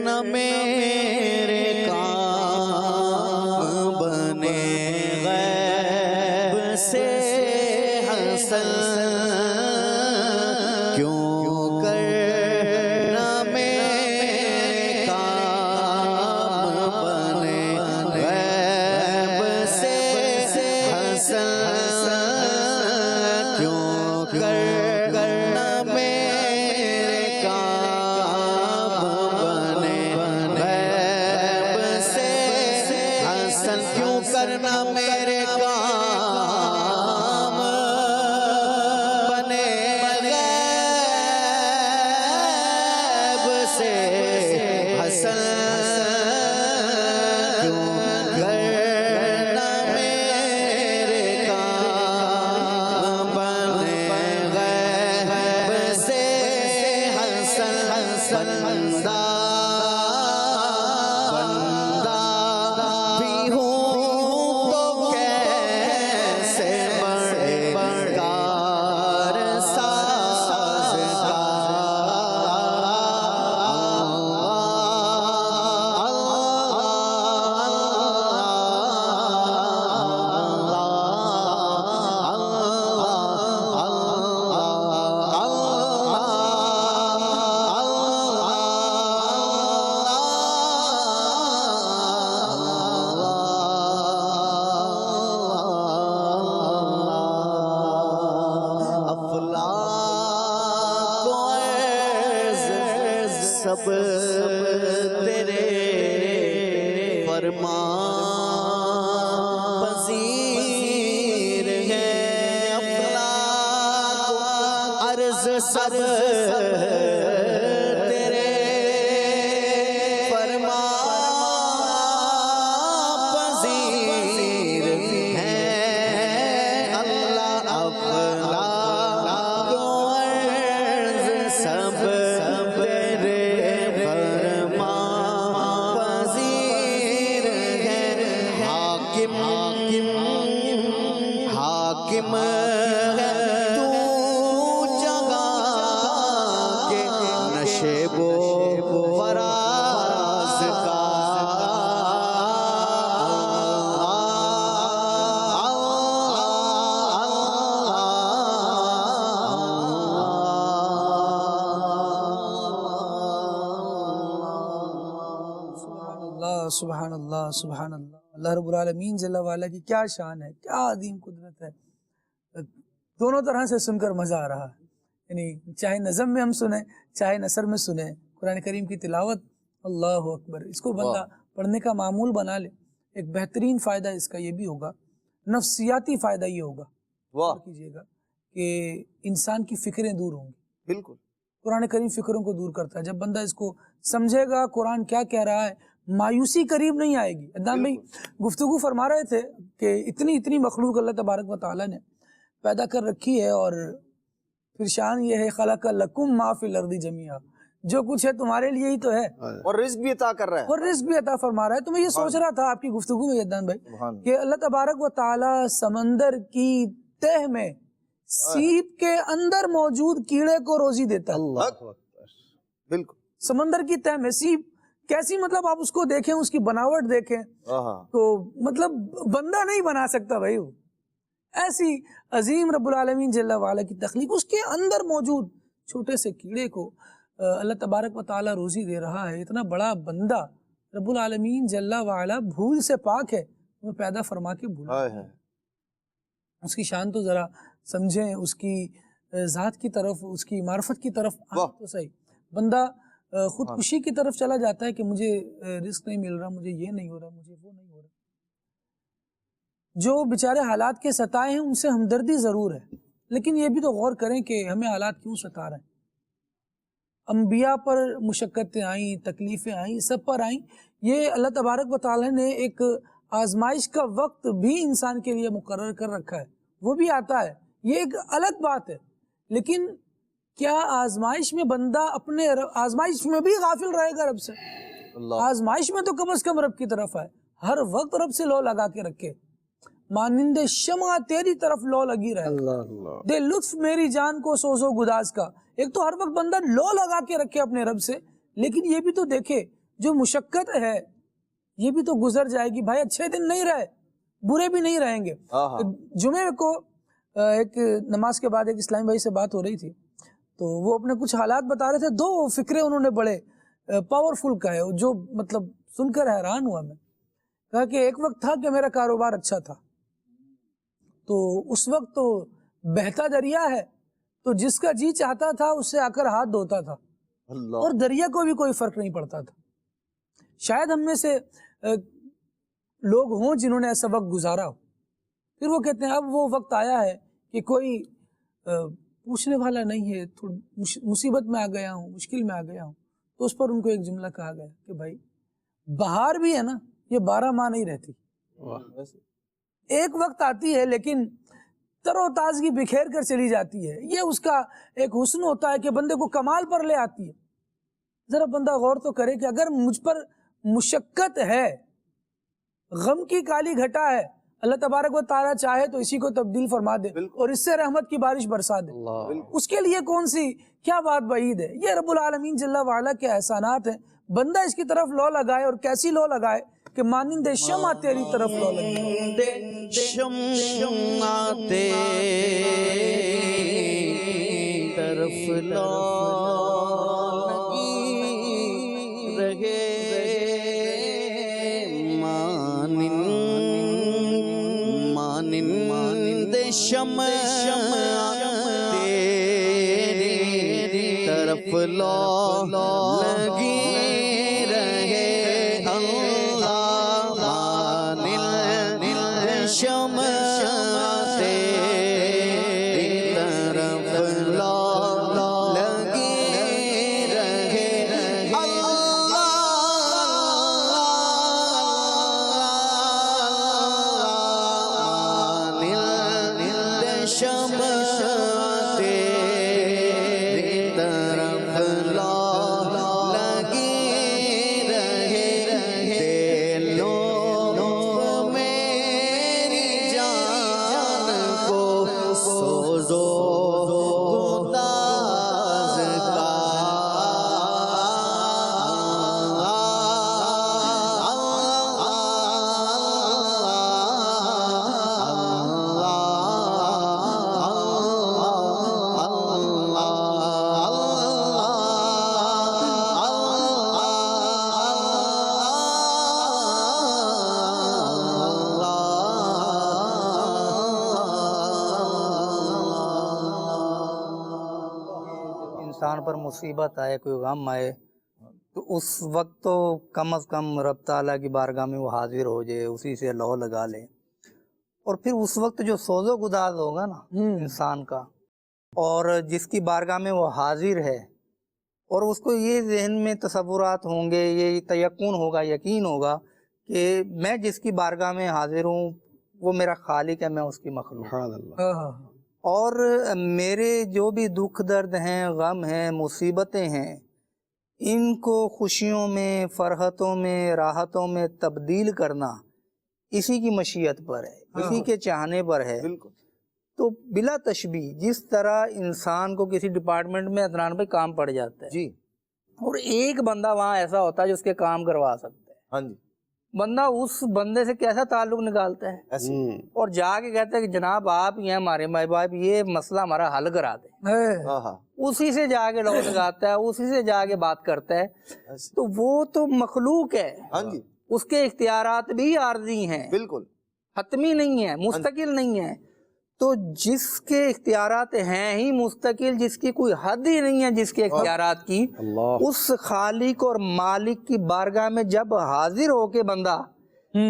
نہ میرے کام بنے، غیب سے حاصل کیوں کرنا میرے کام بنے، غیب سے حاصل کیوں کرنا میرے کام بنے، غیب سے حاصل کیوں کرنا میرے کام بنے، غیب سے حاصل کیوں کرنا میرے کام بنے، غیب سے حاصل بندہ بھی ہوں تو کیسے بڑے کار سب تیرے فرمان پذیر ہیں، افلاک عرض سب تیرے فرمان پذیر ہیں، اللہ افلاک عرض سب تیرے فرمان پذیر ہیں، حاکم حاکم ہے تو جگہ کے نشیب و فراز کا، سبحان اللہ سبحان اللہ۔ اللہ رب العالمین جل وعلا کی کیا شان ہے، کیا عظیم قدرت ہے۔ دونوں طرح سے سن کر مزہ آ رہا ہے، یعنی چاہے نظم میں ہم سنیں، چاہے نثر میں سنیں، قرآن کریم کی تلاوت، اللہ اکبر، اس کو بندہ پڑھنے کا معمول بنا لے، ایک بہترین فائدہ اس کا یہ بھی ہوگا، نفسیاتی فائدہ یہ ہوگا، غور کیجیے گا کہ انسان کی فکریں دور ہوں گی۔ بالکل قرآن کریم فکروں کو دور کرتا ہے، جب بندہ اس کو سمجھے گا قرآن کیا کہہ رہا ہے، مایوسی قریب نہیں آئے گی۔ عدنان بھائی گفتگو فرما رہے تھے کہ اتنی مخلوق اللہ تبارک و تعالیٰ نے پیدا کر رکھی ہے، اور پھر شان یہ ہے خلق لکم ما فی الارض جمیعا، جو کچھ ہے تمہارے لیے ہی تو ہے، اور رزق بھی عطا کر رہا ہے، اور رزق بھی عطا فرما رہا ہے۔ تو میں یہ سوچ رہا تھا آپ کی گفتگو میں عدنان بھائی کہ اللہ تبارک و تعالیٰ سمندر کی تہ میں سیپ کے اندر موجود کیڑے کو روزی دیتا ہے۔ بالکل سمندر کی تہ میں سیپ کیسی، مطلب آپ اس کو دیکھیں، اس کی بناوٹ دیکھیں تو مطلب بندہ نہیں بنا سکتا بھائی، وہ ایسی عظیم رب العالمین جل وعلا کی تخلیق، اس کے اندر موجود چھوٹے سے کیڑے کو اللہ تبارک و تعالیٰ روزی دے رہا ہے۔ اتنا بڑا بندہ رب العالمین جل وعلا بھول سے پاک ہے، وہ پیدا فرما کے بھولا۔ اس کی شان تو ذرا سمجھیں، اس کی ذات کی طرف، اس کی معرفت کی طرف آئیں تو صحیح۔ بندہ خودکشی کی طرف چلا جاتا ہے کہ مجھے رزق نہیں مل رہا، مجھے یہ نہیں ہو رہا، مجھے وہ نہیں ہو رہا۔ جو بیچارے حالات کے ستائے ہیں ان سے ہمدردی ضرور ہے، لیکن یہ بھی تو غور کریں کہ ہمیں حالات کیوں ستا رہے ہیں۔ انبیاء پر مشقتیں آئیں، تکلیفیں آئیں، سب پر آئیں، یہ اللہ تبارک و تعالیٰ نے ایک آزمائش کا وقت بھی انسان کے لیے مقرر کر رکھا ہے، وہ بھی آتا ہے، یہ ایک الگ بات ہے۔ لیکن کیا آزمائش میں بندہ اپنے آزمائش میں بھی غافل رہے گا رب سے؟ آزمائش میں تو کم از کم رب کی طرف آئے، ہر وقت رب سے لو لگا کے رکھے، مانند شمع تیری طرف لو لگی رہے، دے لطف میری جان کو سوز و گداز کا۔ ایک تو ہر وقت بندہ لو لگا کے رکھے اپنے رب سے، لیکن یہ بھی تو دیکھے جو مشقت ہے یہ بھی تو گزر جائے گی بھائی، اچھے دن نہیں رہے، برے بھی نہیں رہیں گے۔ جمعے کو ایک نماز کے بعد ایک اسلامی بھائی سے بات ہو رہی تھی، تو وہ اپنے کچھ حالات بتا رہے تھے، دو فکرے انہوں نے بڑے پاورفل کہے، جو مطلب سن کر حیران ہوا میں۔ کہا کہ ایک وقت تھا کہ میرا کاروبار اچھا تھا، تو اس وقت تو بہتا دریا ہے، تو جس کا جی چاہتا تھا اس سے آ کر ہاتھ دھوتا تھا، اور دریا کو بھی کوئی فرق نہیں پڑتا تھا۔ شاید ہم میں سے لوگ ہوں جنہوں نے ایسا وقت گزارا ہو۔ پھر وہ کہتے ہیں اب وہ وقت آیا ہے کہ کوئی پوچھنے والا نہیں ہے، تھوڑی مصیبت میں آ گیا ہوں، مشکل میں آ گیا ہوں، تو اس پر ان کو ایک جملہ کہا گیا کہ بھائی بہار بھی ہے نا، یہ 12 ماہ نہیں رہتی، ایک وقت آتی ہے لیکن تر و تازگی بکھیر کر چلی جاتی ہے، یہ اس کا ایک حسن ہوتا ہے کہ بندے کو کمال پر لے آتی ہے۔ ذرا بندہ غور تو کرے کہ اگر مجھ پر مشقت ہے، غم کی کالی گھٹا ہے، اللہ تبارک و تعالیٰ چاہے تو اسی کو تبدیل فرما دے اور اس سے رحمت کی بارش برسا دے، اس کے لیے کون سی کیا بات بعید ہے؟ یہ رب العالمین جل وعلا کے احسانات ہیں، بندہ اس کی طرف لو لگائے، اور کیسی لو لگائے کہ مانند شمع تیری طرف لو لگائے، شمع تیری طرف لو لگی رہے، مانند شمع تیری طرف لو لگی رہے، اللہ مانند شمع تیری طرف لو لگی رہے، شمع تیری طرف لو لگی رہے، دلوں میری جان کو سوزو گداز کا، انسان پر مصیبت آئے، کوئی غم آئے، اس وقت تو کم از کم رب تعالیٰ کی بارگاہ میں وہ حاضر ہو جائے، اسی سے لو لگا لے، اور پھر اس وقت جو سوز و گداز ہوگا نا انسان کا، اور جس کی بارگاہ میں وہ حاضر ہے، اور اس کو یہ ذہن میں تصورات ہوں گے، یہ تیقن ہوگا، یقین ہوگا کہ میں جس کی بارگاہ میں حاضر ہوں وہ میرا خالق ہے، میں اس کی مخلوق ہوں، اور میرے جو بھی دکھ درد ہیں، غم ہیں، مصیبتیں ہیں، ان کو خوشیوں میں، فرحتوں میں، راحتوں میں تبدیل کرنا اسی کی مشیت پر ہے، اسی کے چاہنے پر ہے۔ تو بلا تشبیہ جس طرح انسان کو کسی ڈپارٹمنٹ میں عدنان بھائی کام پڑ جاتا ہے، جی اور ایک بندہ وہاں ایسا ہوتا ہے جو اس کے کام کروا سکتا ہے، ہاں جی، بندہ اس بندے سے کیسا تعلق نکالتا ہے ایسے اور جا کے کہتا ہے کہ جناب آپ یہ ہمارے مائی باپ یہ مسئلہ ہمارا حل کرا دیں، ہاں ہاں اسی سے جا کے لوگ لگاتا ہے، اسی سے جا کے بات کرتا ہے، ایسے، تو وہ تو مخلوق ہے، ہاں جی اس کے اختیارات بھی عارضی ہیں، بالکل، حتمی نہیں ہے، مستقل نہیں ہے۔ تو جس کے اختیارات ہیں ہی مستقل، جس کی کوئی حد ہی نہیں ہے جس کے اختیارات کی، اس خالق اور مالک کی بارگاہ میں جب حاضر ہو کے بندہ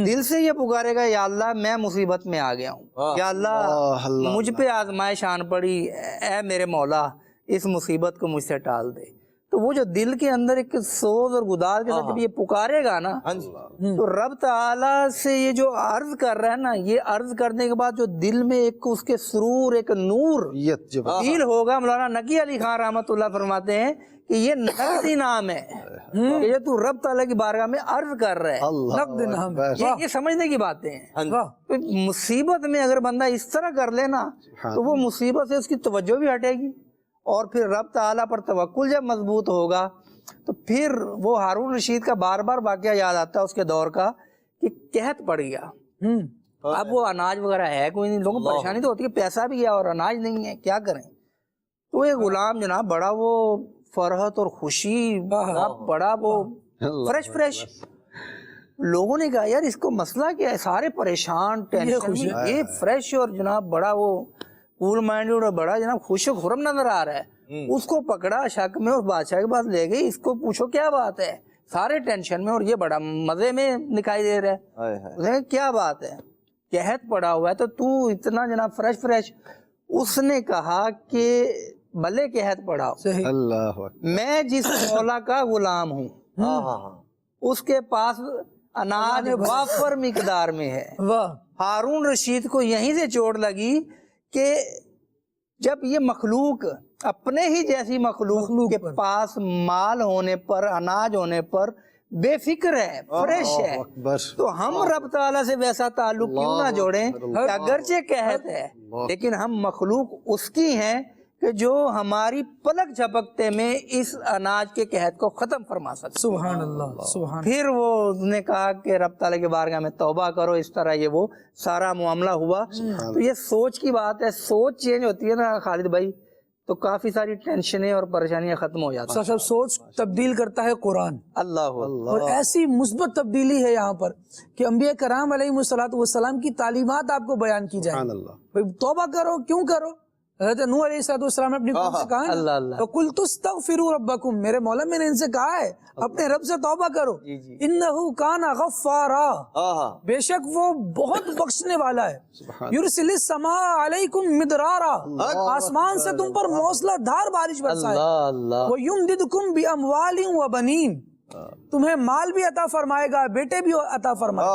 دل سے یہ پکارے گا یا اللہ میں مصیبت میں آ گیا ہوں، یا اللہ مجھ پہ آزمائش آن پڑی، اے میرے مولا اس مصیبت کو مجھ سے ٹال دے، تو وہ جو دل کے اندر ایک سوز اور گداز کے ساتھ جب یہ پکارے گا نا، ہاں جی، تو رب تعالیٰ سے یہ جو عرض کر رہا ہے نا، یہ عرض کرنے کے بعد جو دل میں ایک اس کے سرور، ایک نور فیل ہوگا۔ مولانا نقی علی خان رحمۃ اللہ فرماتے ہیں کہ یہ نقد انعام ہے کہ یہ تو رب تعالیٰ کی بارگاہ میں عرض کر رہا ہے، نقد انعام ہے۔ یہ سمجھنے کی باتیں ہیں۔ تو مصیبت میں اگر بندہ اس طرح کر لے نا تو وہ مصیبت سے اس کی توجہ بھی ہٹے گی، اور پھر رب تعالیٰ پر توکل جب مضبوط ہوگا تو پھر وہ ہارون رشید کا بار بار واقعہ یاد آتا ہے اس کے دور کا کہ قحط پڑ گیا، اب وہ اناج وغیرہ ہے کوئی نہیں، لوگوں کو پریشانی تو ہوتی ہے، پیسہ بھی ہے اور اناج نہیں ہے، کیا کریں؟ تو ایک غلام جناب بڑا وہ فرحت اور خوشی، بڑا وہ فریش لوگوں نے کہا یار اس کو مسئلہ کیا ہے، سارے پریشان، ٹینشن، یہ فریش اور جناب بڑا وہ کول مائنڈڈ اور بڑا جناب خوش و خرم نظر آ رہا ہے۔ اس کو پکڑا شک میں اور بادشاہ کے پاس لے گئی، اس کو پوچھو کیا بات ہے، سارے ٹینشن میں اور یہ بڑا مزے میں دکھائی دے رہا ہے، کیا بات ہے، قحط پڑا ہوا ہے تو تو اتنا جناب فریش۔ اس نے کہا کہ بھلے قحط پڑا ہو، میں جس مولا کا غلام ہوں اس کے پاس اناج وافر مقدار میں ہے۔ ہارون رشید کو یہیں سے چوٹ لگی کہ جب یہ مخلوق اپنے ہی جیسی مخلوق کے پاس مال ہونے پر، اناج ہونے پر بے فکر ہے، فریش ہے، تو ہم رب تعالیٰ سے ویسا تعلق کیوں نہ جوڑیں کہ اگرچہ قحط ہے لیکن ہم مخلوق اس کی ہیں کہ جو ہماری پلک جھپکتے میں اس اناج کے قحط کو ختم فرما سکتے۔ سبحان اللہ، سبحان۔ پھر وہ نے کہا کہ رب تعالیٰ کے بارگاہ میں توبہ کرو، اس طرح یہ وہ سارا معاملہ ہوا۔ تو یہ سوچ کی بات ہے، سوچ چینج ہوتی ہے نا خالد بھائی تو کافی ساری ٹینشنیں اور پریشانیاں ختم ہو جاتی ہیں۔ سب سوچ تبدیل کرتا ہے قرآن، اللہ اور ایسی مثبت تبدیلی ہے یہاں پر کہ انبیاء کرام علیہ السلام کی تعلیمات آپ کو بیان کی جائیں۔ توبہ کرو، کیوں کرو؟ حضرت نوح علیہ السلام نے اپنی قوم سے کہا نا وَقُلْتُ اسْتَغْفِرُوا رَبَّكُمْ، میرے مولا میں نے ان سے کہا ہے اپنے رب سے توبہ کرو، اِنَّهُ كَانَ غَفَّارًا، بے شک وہ بہت بخشنے والا ہے، يُرْسِلِ السَّمَاءَ عَلَيْكُمْ مِدْرَارًا، آسمان سے تم پر موصلہ دھار بارش برسائے، وَيُمْدِدْكُمْ بِأَمْوَالٍ وَبَنِينَ، تمہیں مال بھی عطا فرمائے گا، بیٹے بھی عطا فرمائے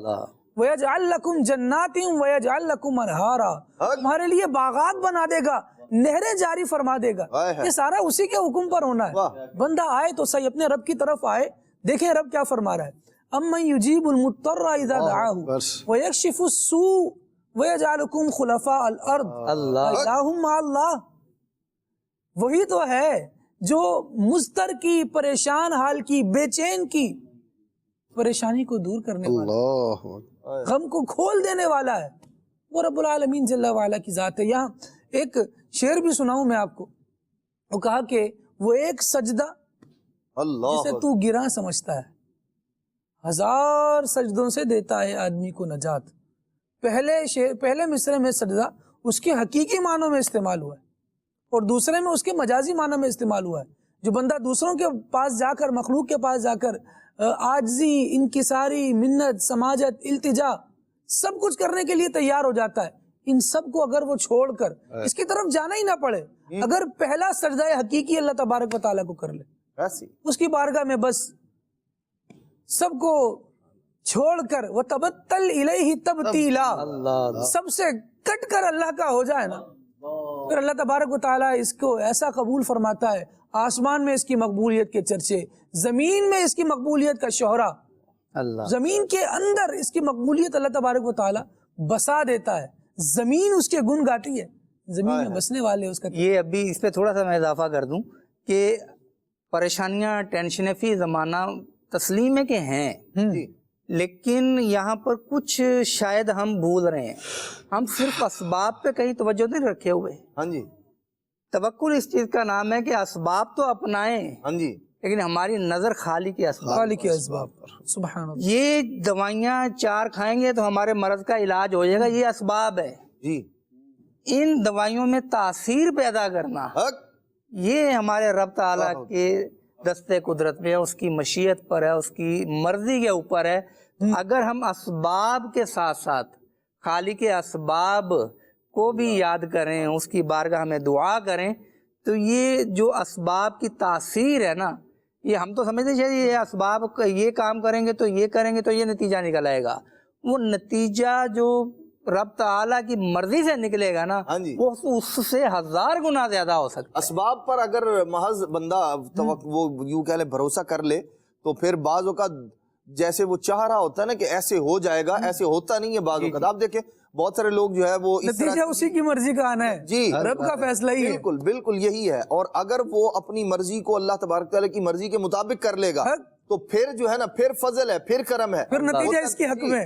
گا، وَيَجْعَلْ لَكُمْ جَنَّاتٍ وَيَجْعَلْ لَكُمْ أَنْهَارًا، تمہارے لیے باغات بنا دے گا، نہریں جاری فرما دے گا۔ یہ سارا اسی کے حکم پر ہونا ہے۔ بندہ آئے تو صحیح اپنے رب کی طرف آئے، دیکھیں رب کیا فرما رہا ہے، أَمَّنْ يُجِيبُ الْمُضْطَرَّ إِذَا دَعَاهُ وَيَكْشِفُ السُّوءَ وَيَجْعَلُكُمْ خُلَفَاءَ الْأَرْضِ إِلَٰهٌ مَّعَ اللَّهِ، وہی تو ہے جو مضطر کی، پریشان حال کی، بے چین کی پریشانی کو دور کرنے والا، غم کو کھول دینے والا ہے، وہ رب العالمین جل وعلا کی ذات ہے۔ یہاں ایک شعر بھی سناؤں میں آپ کو، وہ کہا کہ وہ ایک سجدہ جسے تو گراں سمجھتا ہے، 1000 سجدوں سے دیتا ہے آدمی کو نجات۔ پہلے مصرے میں سجدہ اس کے حقیقی معنوں میں استعمال ہوا ہے اور دوسرے میں اس کے مجازی معنوں میں استعمال ہوا ہے۔ جو بندہ دوسروں کے پاس جا کر، مخلوق کے پاس جا کر عاجزی، انکساری، منت، سماجت، التجا سب کچھ کرنے کے لیے تیار ہو جاتا ہے، ان سب کو اگر وہ چھوڑ کر اس کی طرف جانا ہی نہ پڑے، اگر پہلا سجدہ حقیقی اللہ تبارک و تعالیٰ کو کر لے، اس کی بارگاہ میں بس سب کو چھوڑ کر وَتَبَتَّلْ إِلَيْهِ تَبْتِيلًا، سب سے کٹ کر اللہ کا ہو جائے نا، پھر اللہ تبارک و تعالیٰ اس کو ایسا قبول فرماتا ہے، آسمان میں اس کی مقبولیت کے چرچے، زمین میں اس کی مقبولیت کا شہرا، زمین کے اندر اس کی مقبولیت اللہ تبارک و تعالیٰ بسا دیتا ہے، زمین اس کے گن گاتی ہے، زمین میں بسنے والے اس کا۔ یہ ابھی اس پہ تھوڑا سا میں اضافہ کر دوں کہ پریشانیاں، ٹینشنیں فی زمانہ تسلیم ہے کہ ہیں، لیکن یہاں پر کچھ شاید ہم بھول رہے ہیں، ہم صرف اسباب پہ کہیں توجہ نہیں رکھے ہوئے۔ ہاں جی، توکل اس چیز کا نام ہے کہ اسباب تو اپنائیں، ہاں جی، لیکن ہماری نظر خالق کے اسباب، خالق کے اسباب پر، سبحان اللہ۔ یہ دوائیاں 4 کھائیں گے تو ہمارے مرض کا علاج ہو جائے گا، یہ اسباب ہے۔ جی، ان دوائیوں میں تاثیر پیدا کرنا یہ ہمارے رب تعالیٰ کے دستے قدرت میں ہے، اس کی مشیت پر ہے، اس کی مرضی کے اوپر ہے۔ اگر ہم اسباب کے ساتھ ساتھ خالق اسباب کو بھی یاد کریں، اس کی بارگاہ میں دعا کریں، تو یہ جو اسباب کی تاثیر ہے نا، یہ ہم تو سمجھتے ہیں یہ اسباب یہ کام کریں گے تو یہ کریں گے تو یہ نتیجہ نکل آئے گا، وہ نتیجہ جو رب تعالیٰ کی مرضی سے نکلے گا نا، وہ اس سے 1000 گنا زیادہ ہو سکتا ہے۔ اسباب پر اگر محض بندہ وہ یوں کہہ لیں بھروسہ کر لے تو پھر بعض اوقات جیسے وہ چاہ رہا ہوتا ہے نا کہ ایسے ہو جائے گا، ایسے ہوتا نہیں ہے بعض اوقات۔ آپ دیکھیں بہت سارے لوگ جو ہے وہ نتیجہ اسی کی مرضی کا آنا ہے، جی، رب کا فیصلہ ہی ہے۔ بالکل بالکل یہی ہے، اور اگر وہ اپنی مرضی کو اللہ تبارک تعالیٰ کی مرضی کے مطابق کر لے گا تو پھر جو ہے نا، پھر فضل ہے، پھر کرم ہے، پھر نتیجہ اس کے حق میں۔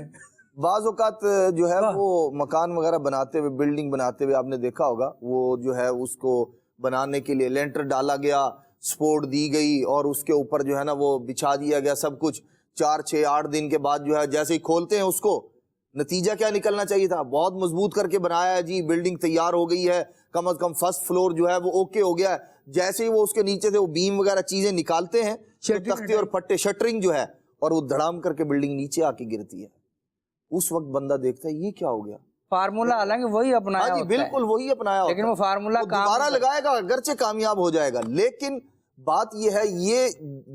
بعض اوقات جو ہے وہ مکان وغیرہ بناتے ہوئے، بلڈنگ بناتے ہوئے آپ نے دیکھا ہوگا، وہ جو ہے اس کو بنانے کے لیے لینٹر ڈالا گیا، سپورٹ دی گئی، اور اس کے اوپر جو ہے نا وہ بچھا دیا گیا سب کچھ۔ 4 6 8 دن کے بعد جو ہے جیسے ہی کھولتے ہیں اس کو، نتیجہ کیا نکلنا چاہیے تھا؟ بہت مضبوط کر کے بنایا ہے جی، بلڈنگ تیار ہو گئی ہے، کم از کم فرسٹ فلور جو ہے وہ اوکے ہو گیا ہے۔ جیسے ہی وہ اس کے نیچے سے وہ بیم وغیرہ چیزیں نکالتے ہیں، تختے اور پٹے، شٹرنگ جو ہے، اور وہ دھڑام کر کے بلڈنگ نیچے آ کے گرتی ہے۔ اس وقت بندہ دیکھتا ہے یہ کیا ہو گیا، فارمولہ حالانکہ وہی اپنایا ہوتا ہے، بالکل وہی اپنایا ہوتا ہے، لیکن وہ فارمولہ دوبارہ لگائے گا اگرچہ کامیاب ہو جائے گا، لیکن بات یہ ہے یہ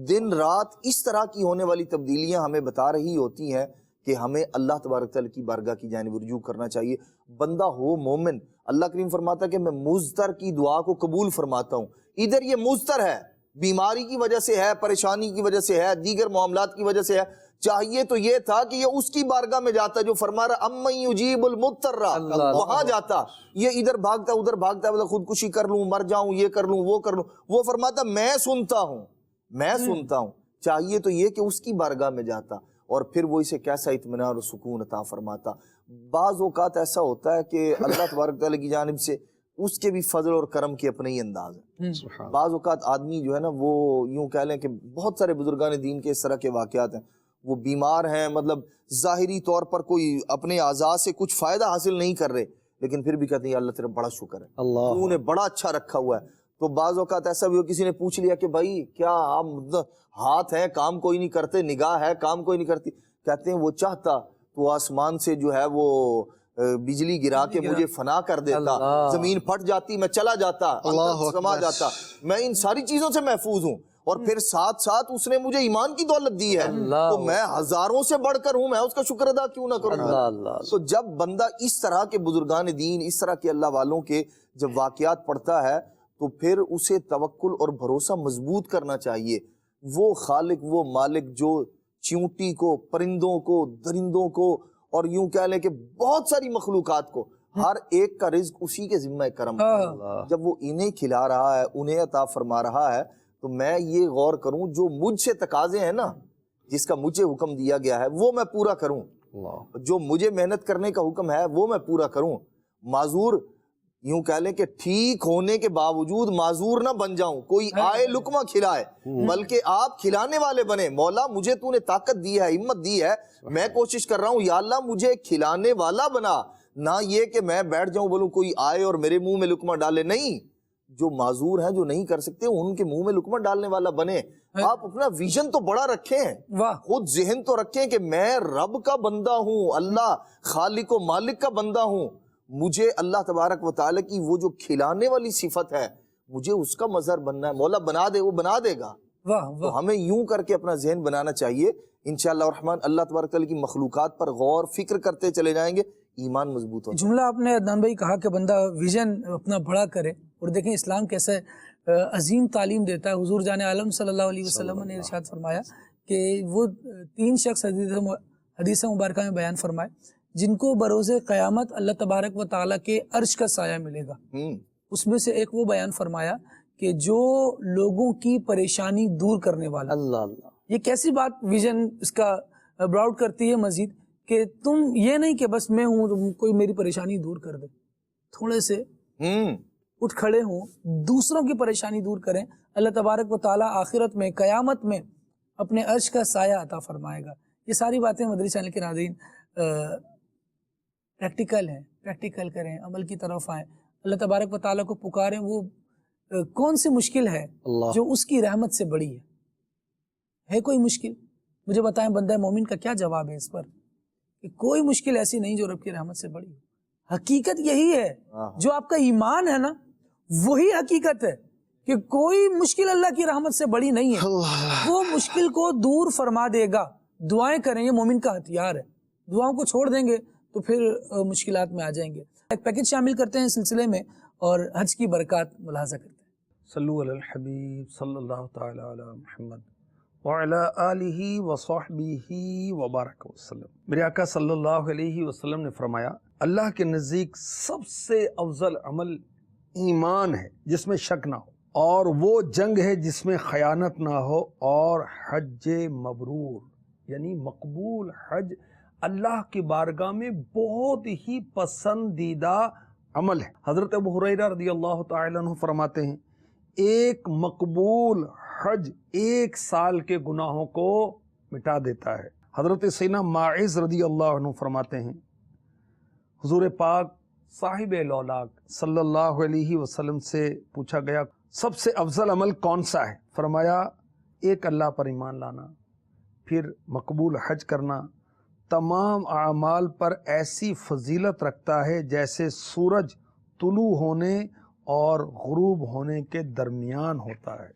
دن رات اس طرح کی ہونے والی تبدیلیاں ہمیں بتا رہی ہوتی ہیں کہ ہمیں اللہ تبارک تعالیٰ کی بارگاہ کی جانب رجوع کرنا چاہیے۔ بندہ ہو مومن، اللہ کریم فرماتا ہے کہ میں مضطر کی دعا کو قبول فرماتا ہوں۔ ادھر یہ مضطر ہے، بیماری کی وجہ سے ہے، پریشانی کی وجہ سے ہے، دیگر معاملات کی وجہ سے ہے، چاہیے تو یہ تھا کہ یہ اس کی بارگاہ میں جاتا جو فرما رہا امن یجیب المضطر، وہاں جاتا۔ یہ ادھر بھاگتا ادھر بھاگتا، مطلب خودکشی کر لوں، مر جاؤں، یہ کر لوں، وہ کر لوں۔ وہ فرماتا میں سنتا ہوں، میں سنتا ہوں۔ چاہیے تو یہ کہ اس کی بارگاہ میں جاتا، اور پھر وہ اسے کیسا اطمینان اور سکون عطا فرماتا۔ بعض اوقات ایسا ہوتا ہے کہ اللہ تبارک تعالیٰ کی جانب سے اس کے بھی فضل اور کرم کے اپنے ہی انداز ہیں۔ بعض اوقات آدمی جو ہے نا وہ یوں کہہ لیں کہ بہت سارے بزرگان دین کے اس طرح کے واقعات ہیں، وہ بیمار ہیں، مطلب ظاہری طور پر کوئی اپنے اعضاء سے کچھ فائدہ حاصل نہیں کر رہے، لیکن پھر بھی کہتے ہیں اللہ تیرا بڑا شکر ہے، تو انہیں بڑا اچھا رکھا ہوا ہے۔ تو بعض اوقات ایسا بھی ہو، کسی نے پوچھ لیا کہ بھائی کیا آپ ہاتھ ہیں کام کوئی نہیں کرتے، نگاہ ہے کام کوئی نہیں کرتی، کہتے ہیں وہ چاہتا تو آسمان سے جو ہے وہ بجلی گرا کے مجھے فنا کر دیتا، زمین پھٹ جاتی، میں چلا جاتا، اندر سما جاتا، میں ان ساری چیزوں سے محفوظ ہوں، اور پھر ساتھ ساتھ اس نے مجھے ایمان کی دولت دی ہے، تو میں ہزاروں سے بڑھ کر ہوں، میں اس کا شکر ادا کیوں نہ کروں۔ تو جب بندہ اس طرح کے بزرگان دین، اس طرح کے اللہ والوں کے جب واقعات پڑھتا ہے تو پھر اسے توکل اور بھروسہ مضبوط کرنا چاہیے۔ وہ خالق، وہ مالک جو چیونٹی کو، پرندوں کو، درندوں کو، اور یوں کہہ لیں کہ بہت ساری مخلوقات کو، ہر ایک کا رزق اسی کے ذمہ کرم، جب وہ انہیں کھلا رہا ہے، انہیں عطا فرما رہا ہے، تو میں یہ غور کروں جو مجھ سے تقاضے ہیں نا، جس کا مجھے حکم دیا گیا ہے وہ میں پورا کروں، جو مجھے محنت کرنے کا حکم ہے وہ میں پورا کروں۔ معذور یوں کہہ لیں کہ ٹھیک ہونے کے باوجود معذور نہ بن جاؤں، کوئی آئے لقمہ کھلائے، بلکہ آپ کھلانے والے بنے۔ مولا مجھے تو نے طاقت دی ہے، ہمت دی ہے، میں کوشش کر رہا ہوں یا اللہ مجھے کھلانے والا بنا، نہ یہ کہ میں بیٹھ جاؤں بولوں کوئی آئے اور میرے منہ میں لقمہ ڈالے۔ نہیں، جو معذور ہیں، جو نہیں کر سکتے، ان کے منہ میں لقمہ ڈالنے والا بنے. آپ اپنا ویژن تو بڑا رکھیں، خود ذہن تو رکھیں کہ میں رب کا بندہ ہوں، اللہ خالق و مالک کا بندہ ہوں، مجھے اللہ تبارک و تعالیٰ کی وہ جو کھلانے والی صفت ہے مجھے اس کا مظہر بننا ہے. مولا بنا دے، وہ بنا دے گا. تو ہمیں یوں کر کے اپنا ذہن بنانا چاہیے. انشاءاللہ الرحمن اللہ تبارک تعالیٰ کی مخلوقات پر غور فکر کرتے چلے جائیں گے، ایمان مضبوط ہوگا. جملہ آپ نے عدنان بھائی کہا کہ بندہ ویژن اپنا بڑا کرے، اور دیکھیں اسلام کیسے عظیم تعلیم دیتا ہے. حضور جان عالم صلی اللہ علیہ وسلم نے ارشاد فرمایا کہ وہ 3 شخص حدیث مبارکہ میں بیان فرمائے جن کو بروز قیامت اللہ تبارک و تعالیٰ کے عرش کا سایہ ملے گا. اس میں سے ایک وہ بیان فرمایا کہ جو لوگوں کی پریشانی دور کرنے والا. اللہ اللہ، یہ کیسی بات ویژن اس کا براؤڈ کرتی ہے مزید کہ تم یہ نہیں کہ بس میں ہوں، کوئی میری پریشانی دور کر دے. تھوڑے سے اٹھ کھڑے ہوں، دوسروں کی پریشانی دور کریں. اللہ تبارک و تعالیٰ آخرت میں، قیامت میں اپنے عرش کا سایہ عطا فرمائے گا. یہ ساری باتیں مدری چینل کے ناظرین پریکٹیکل ہیں، پریکٹیکل کریں، عمل کی طرف آئیں، اللہ تبارک و تعالیٰ کو پکاریں. وہ کون سی مشکل ہے جو اس کی رحمت سے بڑی ہے کوئی مشکل؟ مجھے بتائیں بندہ مومن کا کیا جواب ہے اس پر کہ کوئی مشکل ایسی نہیں جو رب کی رحمت سے بڑی ہے. حقیقت یہی ہے، جو آپ کا ایمان ہے نا وہی حقیقت ہے کہ کوئی مشکل اللہ کی رحمت سے بڑی نہیں ہے. وہ مشکل کو دور فرما دے گا. دعائیں کریں، یہ مومن کا ہتھیار ہے. دعاؤں کو چھوڑ دیں گے تو پھر مشکلات میں آ جائیں گے. ایک پیکج شامل کرتے ہیں اس سلسلے میں اور حج کی برکات ملاحظہ کرتے ہیں. صلو علی الحبیب صلی اللہ تعالی علی محمد وعلی آلہ وصحبہ وبارک وسلم. میرے آقا صلی اللہ علیہ وسلم نے فرمایا اللہ کے نزدیک سب سے افضل عمل ایمان ہے جس میں شک نہ ہو، اور وہ جنگ ہے جس میں خیانت نہ ہو، اور حج مبرور یعنی مقبول حج اللہ کی بارگاہ میں بہت ہی پسندیدہ عمل ہے. حضرت ابو ہریرہ رضی اللہ تعالیٰ عنہ فرماتے ہیں ایک مقبول حج 1 سال کے گناہوں کو مٹا دیتا ہے. حضرت سیدنا ماعز رضی اللہ عنہ فرماتے ہیں حضور پاک صاحب لولاک صلی اللہ علیہ وسلم سے پوچھا گیا سب سے افضل عمل کون سا ہے؟ فرمایا ایک اللہ پر ایمان لانا، پھر مقبول حج کرنا. تمام اعمال پر ایسی فضیلت رکھتا ہے جیسے سورج طلوع ہونے اور غروب ہونے کے درمیان ہوتا ہے.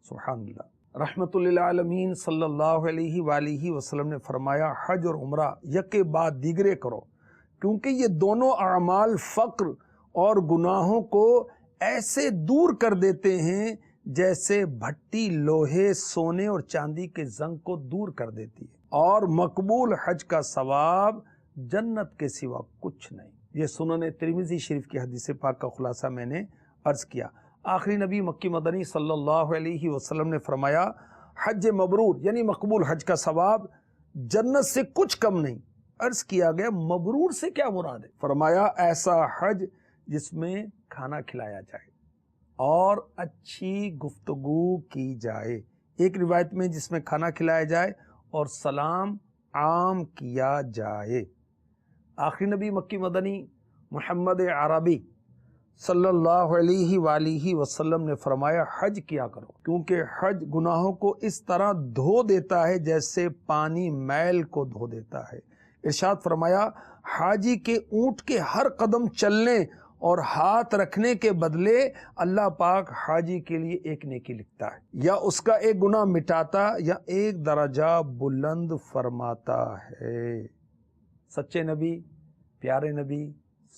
سبحان اللہ. رحمت للعالمین صلی اللہ علیہ وآلہ وسلم نے فرمایا حج اور عمرہ یکے بعد دیگرے کرو، کیونکہ یہ دونوں اعمال فقر اور گناہوں کو ایسے دور کر دیتے ہیں جیسے بھٹی لوہے، سونے اور چاندی کے زنگ کو دور کر دیتی ہے. اور مقبول حج کا ثواب جنت کے سوا کچھ نہیں. یہ سنن ترمذی شریف کی حدیث پاک کا خلاصہ میں نے عرض کیا. آخری نبی مکی مدنی صلی اللہ علیہ وسلم نے فرمایا حج مبرور یعنی مقبول حج کا ثواب جنت سے کچھ کم نہیں. عرض کیا گیا مبرور سے کیا مراد ہے؟ فرمایا ایسا حج جس میں کھانا کھلایا جائے اور اچھی گفتگو کی جائے. ایک روایت میں جس میں کھانا کھلایا جائے اور سلام عام کیا جائے. آخری نبی مکی مدنی محمد عربی صلی اللہ علیہ وآلہ وسلم نے فرمایا حج کیا کرو، کیونکہ حج گناہوں کو اس طرح دھو دیتا ہے جیسے پانی میل کو دھو دیتا ہے. ارشاد فرمایا حاجی کے اونٹ کے ہر قدم چلنے اور ہاتھ رکھنے کے بدلے اللہ پاک حاجی کے لیے ایک نیکی لکھتا ہے، یا اس کا ایک گناہ مٹاتا یا ایک درجہ بلند فرماتا ہے. سچے نبی، پیارے نبی،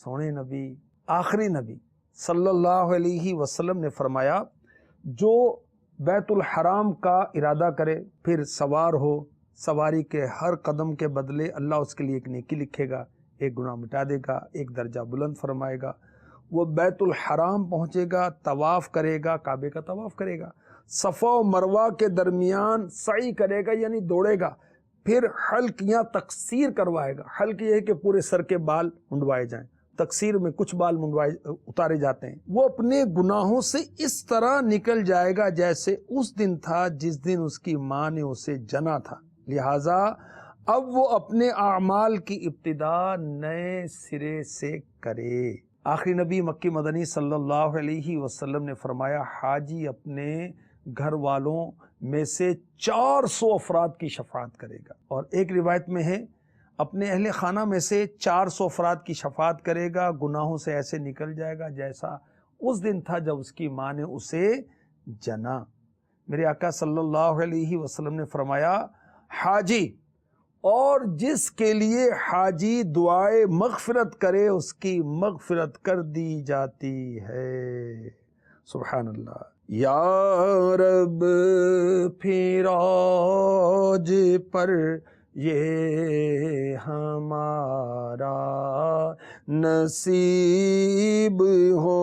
سونے نبی، آخری نبی صلی اللہ علیہ وسلم نے فرمایا جو بیت الحرام کا ارادہ کرے پھر سوار ہو، سواری کے ہر قدم کے بدلے اللہ اس کے لیے ایک نیکی لکھے گا، ایک گناہ مٹا دے گا، ایک درجہ بلند فرمائے گا. وہ بیت الحرام پہنچے گا، طواف کرے گا، کعبے کا طواف کرے گا، صفا و مروہ کے درمیان سعی کرے گا یعنی دوڑے گا، پھر حلق یا تقصیر کروائے گا. حلق یہ ہے کہ پورے سر کے بال منڈوائے جائیں، تقصیر میں کچھ بال اتارے جاتے ہیں. وہ اپنے گناہوں سے اس طرح نکل جائے گا جیسے اس دن تھا جس دن اس کی ماں نے اسے جنا تھا. لہٰذا اب وہ اپنے اعمال کی ابتدا نئے سرے سے کرے. آخری نبی مکی مدنی صلی اللہ علیہ وسلم نے فرمایا حاجی اپنے گھر والوں میں سے 400 افراد کی شفاعت کرے گا، اور ایک روایت میں ہے اپنے اہل خانہ میں سے 400 افراد کی شفاعت کرے گا، گناہوں سے ایسے نکل جائے گا جیسا اس دن تھا جب اس کی ماں نے اسے جنا۔ میرے آقا صلی اللہ علیہ وسلم نے فرمایا حاجی اور جس کے لیے حاجی دعائے مغفرت کرے اس کی مغفرت کر دی جاتی ہے۔ سبحان اللہ۔ یا رب پھر آج پر یہ ہمارا نصیب ہو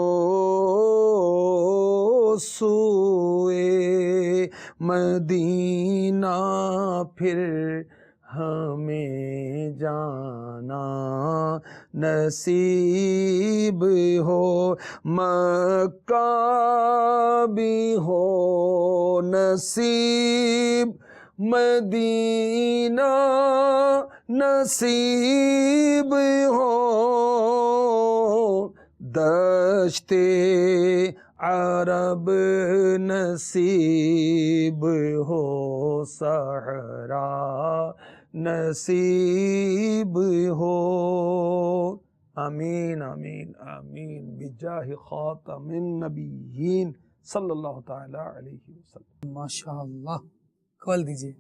سوئے مدینہ پھر ہمیں جانا نصیب ہو، مکہ بھی ہو نصیب مدینہ نصیب ہو، دشت عرب نصیب ہو، صحرا نصیب ہو۔ آمین آمین آمین بجاہ خاتم النبیین صلی اللہ تعالی علیہ وسلم۔ ماشاء اللہ، کھول دیجئے۔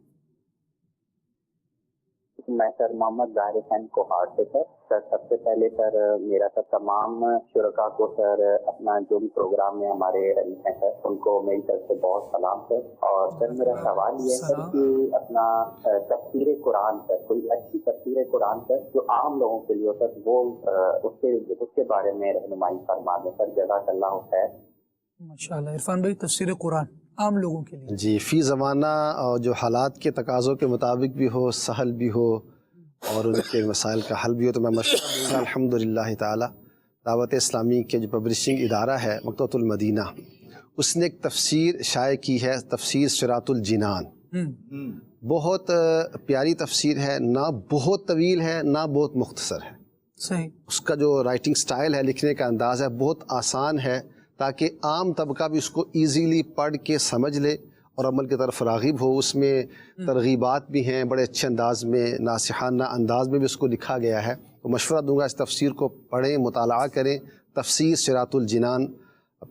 میں سر محمد ظاہر حسین کوہاٹ سے سر سب سے پہلے سر میرا سر تمام شرکاء کو سر اپنا جو بھی پروگرام میں ہمارے رئیس ہیں سر ان کو میری طرف سے بہت سلام سر۔ اور سر میرا سوال یہ ہے سر کہ اپنا تفسیر قرآن سر، کوئی اچھی تفسیر قرآن سر جو عام لوگوں کے لیے ہو سر، وہ اس کے بارے میں رہنمائی فرما دیں سر، جزاک اللہ خیر۔ ماشاءاللہ عرفان بھائی، تفسیر قرآن عام لوگوں کے لیے جی، فی زمانہ اور جو حالات کے تقاضوں کے مطابق بھی ہو، سہل بھی ہو اور ان کے مسائل کا حل بھی ہو، تو میں مشورہ دوں گا الحمدللہ تعالی دعوت اسلامی کے جو پبلشنگ ادارہ ہے مکتبۃ المدینہ، اس نے ایک تفسیر شائع کی ہے، تفسیر صراط الجنان۔ بہت پیاری تفسیر ہے، نہ بہت طویل ہے نہ بہت مختصر ہے۔ صحیح۔ اس کا جو رائٹنگ سٹائل ہے، لکھنے کا انداز ہے، بہت آسان ہے تاکہ عام طبقہ بھی اس کو ایزیلی پڑھ کے سمجھ لے اور عمل کی طرف راغب ہو۔ اس میں ترغیبات بھی ہیں، بڑے اچھے انداز میں، ناصحانہ انداز میں بھی اس کو لکھا گیا ہے۔ تو مشورہ دوں گا اس تفسیر کو پڑھیں، مطالعہ کریں، تفسیر صراط الجنان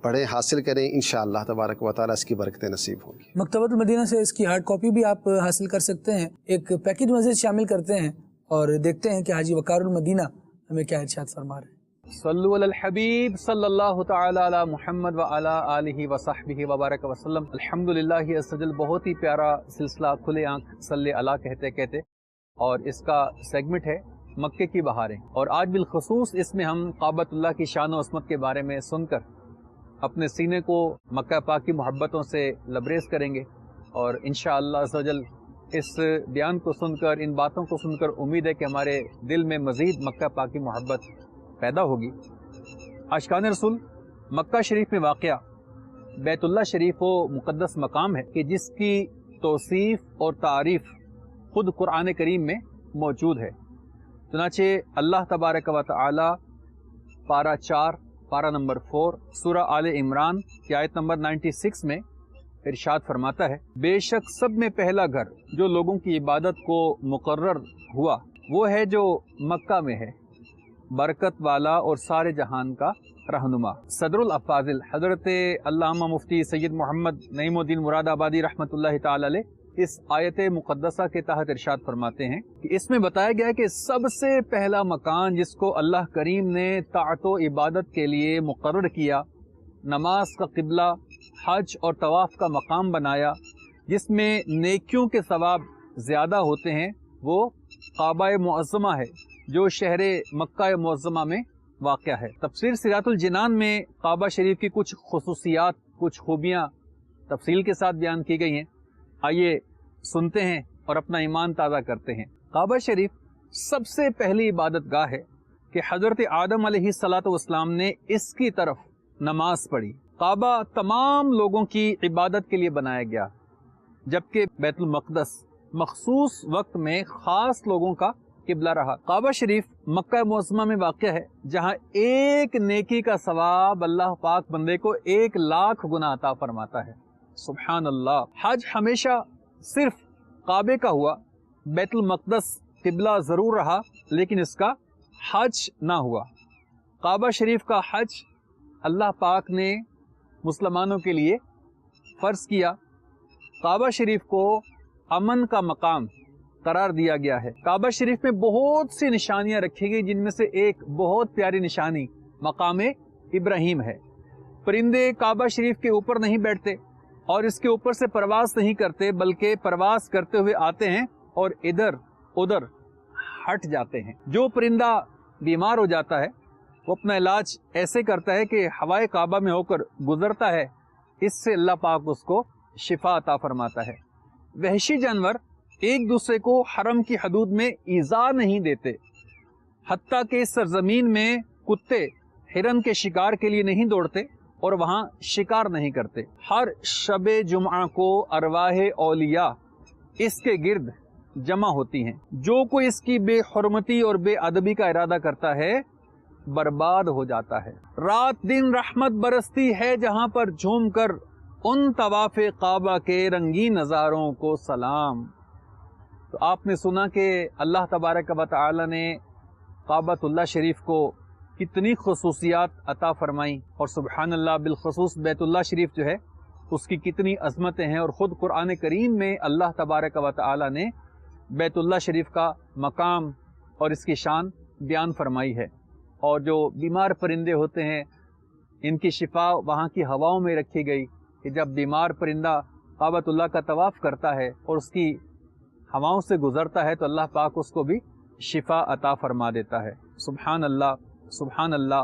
پڑھیں، حاصل کریں، انشاءاللہ تبارک و تعالیٰ اس کی برکتیں نصیب ہوں گی۔ مکتبۃ المدینہ سے اس کی ہارڈ کاپی بھی آپ حاصل کر سکتے ہیں، ایک پیکج مزید شامل کرتے ہیں اور دیکھتے ہیں کہ حاجی وقار المدینہ ہمیں کیا ارشاد فرما رہے ہیں۔ صلو علی الحبیب صلی اللہ تعالی علی محمد وعلی آلہ وصحبہ وبارک وسلم۔ الحمدللہ عز وجل، بہت ہی پیارا سلسلہ کھلے آنکھ صلی اللہ کہتے کہتے، اور اس کا سیگمنٹ ہے مکے کی بہاریں، اور آج بالخصوص اس میں ہم کعبۃ اللہ کی شان و عظمت کے بارے میں سن کر اپنے سینے کو مکہ پاک کی محبتوں سے لبریز کریں گے، اور انشاءاللہ عز وجل اس بیان کو سن کر، ان باتوں کو سن کر امید ہے کہ ہمارے دل میں مزید مکہ پاک کی محبت پیدا ہوگی۔ عاشقان رسول، مکہ شریف میں واقع بیت اللہ شریف وہ مقدس مقام ہے کہ جس کی توصیف اور تعریف خود قرآن کریم میں موجود ہے۔ چنانچہ اللہ تبارک و تعالی پارہ 4 پارہ نمبر 4 سورہ آل عمران کی آیت نمبر 96 میں ارشاد فرماتا ہے، بے شک سب میں پہلا گھر جو لوگوں کی عبادت کو مقرر ہوا وہ ہے جو مکہ میں ہے، برکت والا اور سارے جہان کا رہنما۔ صدر الافاضل حضرت علامہ مفتی سید محمد نعیم الدین مراد آبادی رحمۃ اللہ تعالی علیہ اس آیت مقدسہ کے تحت ارشاد فرماتے ہیں کہ اس میں بتایا گیا ہے کہ سب سے پہلا مکان جس کو اللہ کریم نے طاعت و عبادت کے لیے مقرر کیا، نماز کا قبلہ، حج اور طواف کا مقام بنایا، جس میں نیکیوں کے ثواب زیادہ ہوتے ہیں، وہ کعبہ معظمہ ہے جو شہر مکہ معظمہ میں واقع ہے۔ تفسیر صراط الجنان میں کعبہ شریف کی کچھ خصوصیات، کچھ خوبیاں تفصیل کے ساتھ بیان کی گئی ہیں۔ آئیے سنتے ہیں اور اپنا ایمان تازہ کرتے ہیں۔ کعبہ شریف سب سے پہلی عبادت گاہ ہے کہ حضرت آدم علیہ السلام نے اس کی طرف نماز پڑھی۔ کعبہ تمام لوگوں کی عبادت کے لیے بنایا گیا، جبکہ بیت المقدس مخصوص وقت میں خاص لوگوں کا قبلہ رہا۔ کعبہ شریف مکہ معظمہ میں واقع ہے، جہاں ایک نیکی کا ثواب اللہ پاک بندے کو 1,00,000 گنا عطا فرماتا ہے۔ سبحان اللہ۔ حج ہمیشہ صرف کعبے کا ہوا، بیت المقدس قبلہ ضرور رہا لیکن اس کا حج نہ ہوا۔ کعبہ شریف کا حج اللہ پاک نے مسلمانوں کے لیے فرض کیا۔ کعبہ شریف کو امن کا مقام قرار دیا گیا ہے۔ کعبہ شریف میں بہت سی نشانیاں رکھی گئی، جن میں سے ایک بہت پیاری نشانی مقام ابراہیم ہے۔ پرندے کعبہ شریف کے اوپر نہیں بیٹھتے اور اس کے اوپر سے پرواز نہیں کرتے، بلکہ پرواز کرتے ہوئے آتے ہیں اور ادھر ادھر ہٹ جاتے ہیں۔ جو پرندہ بیمار ہو جاتا ہے وہ اپنا علاج ایسے کرتا ہے کہ ہوائے کعبہ میں ہو کر گزرتا ہے، اس سے اللہ پاک اس کو شفا عطا فرماتا ہے۔ وحشی جانور ایک دوسرے کو حرم کی حدود میں ایذا نہیں دیتے، حتیٰ کہ سرزمین میں کتے ہرن کے شکار کے لیے نہیں دوڑتے اور وہاں شکار نہیں کرتے۔ ہر شب جمعہ کو ارواح اولیاء اس کے گرد جمع ہوتی ہیں۔ جو کوئی اس کی بے حرمتی اور بے ادبی کا ارادہ کرتا ہے برباد ہو جاتا ہے۔ رات دن رحمت برستی ہے جہاں پر جھوم کر ان طواف کعبہ کے رنگین نظاروں کو سلام۔ تو آپ نے سنا کہ اللہ تبارک و تعالی نے کعبۃ اللہ شریف کو کتنی خصوصیات عطا فرمائیں، اور سبحان اللہ بالخصوص بیت اللہ شریف جو ہے اس کی کتنی عظمتیں ہیں، اور خود قرآن کریم میں اللہ تبارک و تعالی نے بیت اللہ شریف کا مقام اور اس کی شان بیان فرمائی ہے۔ اور جو بیمار پرندے ہوتے ہیں ان کی شفا وہاں کی ہواؤں میں رکھی گئی کہ جب بیمار پرندہ کعبۃ اللہ کا طواف کرتا ہے اور اس کی ہواؤں سے گزرتا ہے تو اللہ پاک اس کو بھی شفا عطا فرما دیتا ہے۔ سبحان اللہ، سبحان اللہ،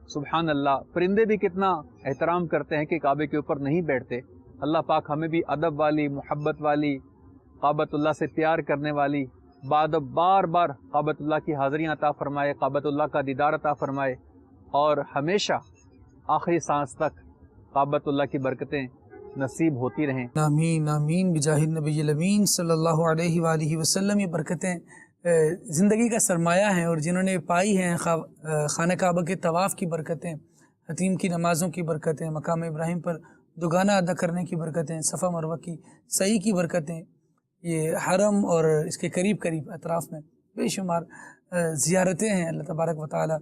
سبحان اللہ۔ پرندے بھی کتنا احترام کرتے ہیں کہ کعبے کے اوپر نہیں بیٹھتے۔ اللہ پاک ہمیں بھی ادب والی، محبت والی، کعبۃ اللہ سے پیار کرنے والی، بار بار کعبۃ اللہ کی حاضریاں عطا فرمائے، کعبۃ اللہ کا دیدار عطا فرمائے، اور ہمیشہ آخری سانس تک کعبۃ اللہ کی برکتیں نصیب ہوتی رہیں۔ آمین آمین بجاہ النبی الامین صلی اللہ علیہ وآلہ وسلم۔ یہ برکتیں زندگی کا سرمایہ ہیں، اور جنہوں نے پائی ہیں خانہ کعبہ کے طواف کی برکتیں، حتیم کی نمازوں کی برکتیں، مقام ابراہیم پر دگانہ ادا کرنے کی برکتیں، صفا مروہ کی سعی کی برکتیں، یہ حرم اور اس کے قریب اطراف میں بے شمار زیارتیں ہیں۔ اللہ تبارک و تعالی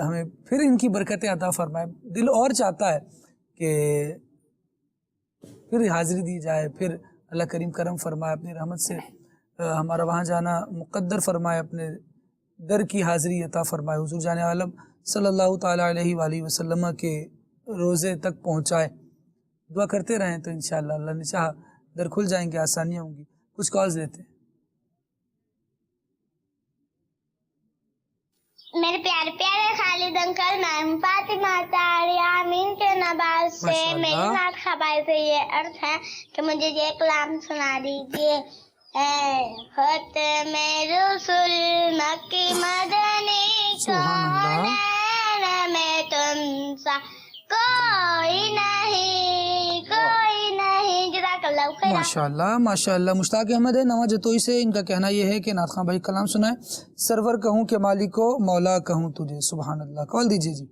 ہمیں پھر ان کی برکتیں عطا فرمائے۔ دل اور چاہتا ہے کہ پھر حاضری دی جائے، پھر اللہ کریم کرم فرمائے، اپنی رحمت سے ہمارا وہاں جانا مقدر فرمائے، اپنے در کی حاضری عطا فرمائے، حضور جان عالم صلی اللہ تعالیٰ علیہ وآلہ وسلم کے روزے تک پہنچائے۔ دعا کرتے رہیں تو انشاءاللہ اللہ نے چاہا در کھل جائیں گے، آسانیاں ہوں گی۔ کچھ کالز لیتے ہیں۔ میرے پیارے پیارے خالد انکل، میں فاطمہ طاہرہ آمین کے نواز سے میری نعت خبر سے یہ عرض ہے کہ مجھے یہ کلام سنا دیجیے۔ اے ختم رسول مکی مدنی کونین میں تم سا کوئی نہیں، کوئی نہیں۔ جزاک اللہ خیر۔ ماشاءاللہ ماشاءاللہ۔ مشتاق احمد ہے نواں جتوئی سے، ان کا کہنا یہ ہے کہ نعت خواں بھائی کلام سنائیں۔ سرور کہوں کہ مالک کو، مولا کہوں تجھے۔ سبحان اللہ۔ کال دیجیے جی۔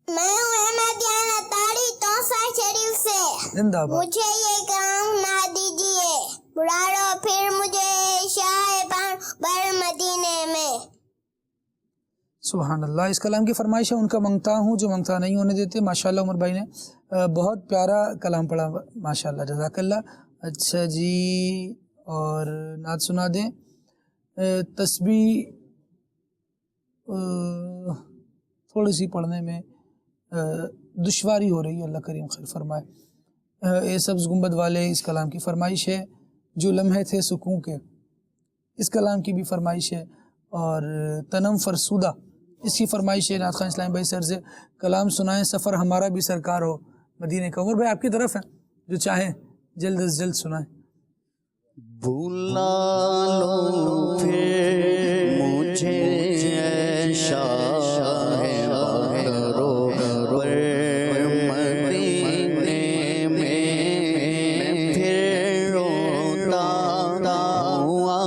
میں ہوں احمد یان اطاری توسا شریف سے۔ زندہ باد۔ مجھے یہ کلام سنا دیجیے۔ بلا لو پھر مجھے شاہ بر مدینے میں۔ سبحان اللہ۔ اس کلام کی فرمائش ہے، ان کا منگتا ہوں جو منگتا نہیں ہونے دیتے۔ ماشاءاللہ عمر بھائی نے بہت پیارا کلام پڑھا، ماشاءاللہ، جزاک اللہ۔ اچھا جی، اور نعت سنا دیں۔ تسبیح تھوڑی سی پڑھنے میں دشواری ہو رہی ہے، اللہ کریم خیر فرمائے۔ اے سبز گنبد والے، اس کلام کی فرمائش ہے۔ جو لمحے تھے سکون کے، اس کلام کی بھی فرمائش ہے۔ اور تنم فرسودہ، اس کی فرمائش ہے۔ نعت خواں اسلام بھائی سر سے کلام سنائیں، سفر ہمارا بھی سرکار ہو مدینے کا۔ عمر بھائی آپ کی طرف ہیں، جو چاہیں جلد از جلد سنائیں۔ بلا لو پھر مجھے اے شاہ بہرو مدینے میں، پھر روتا ہوا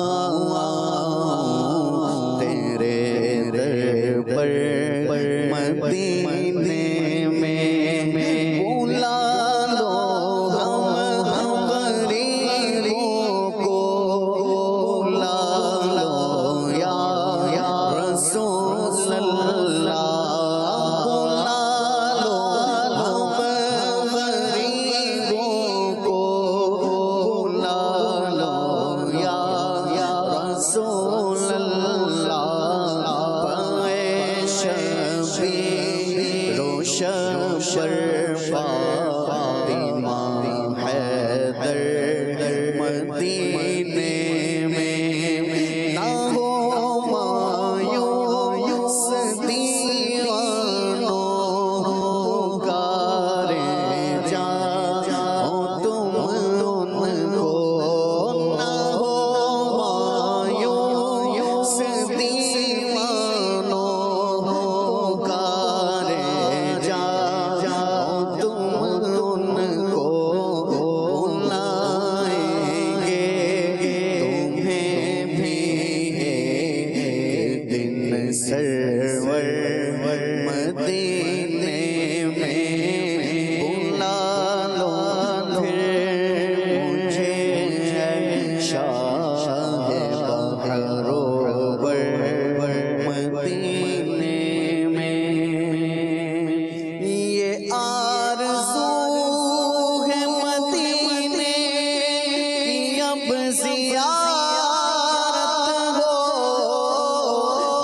اب زیارت ہو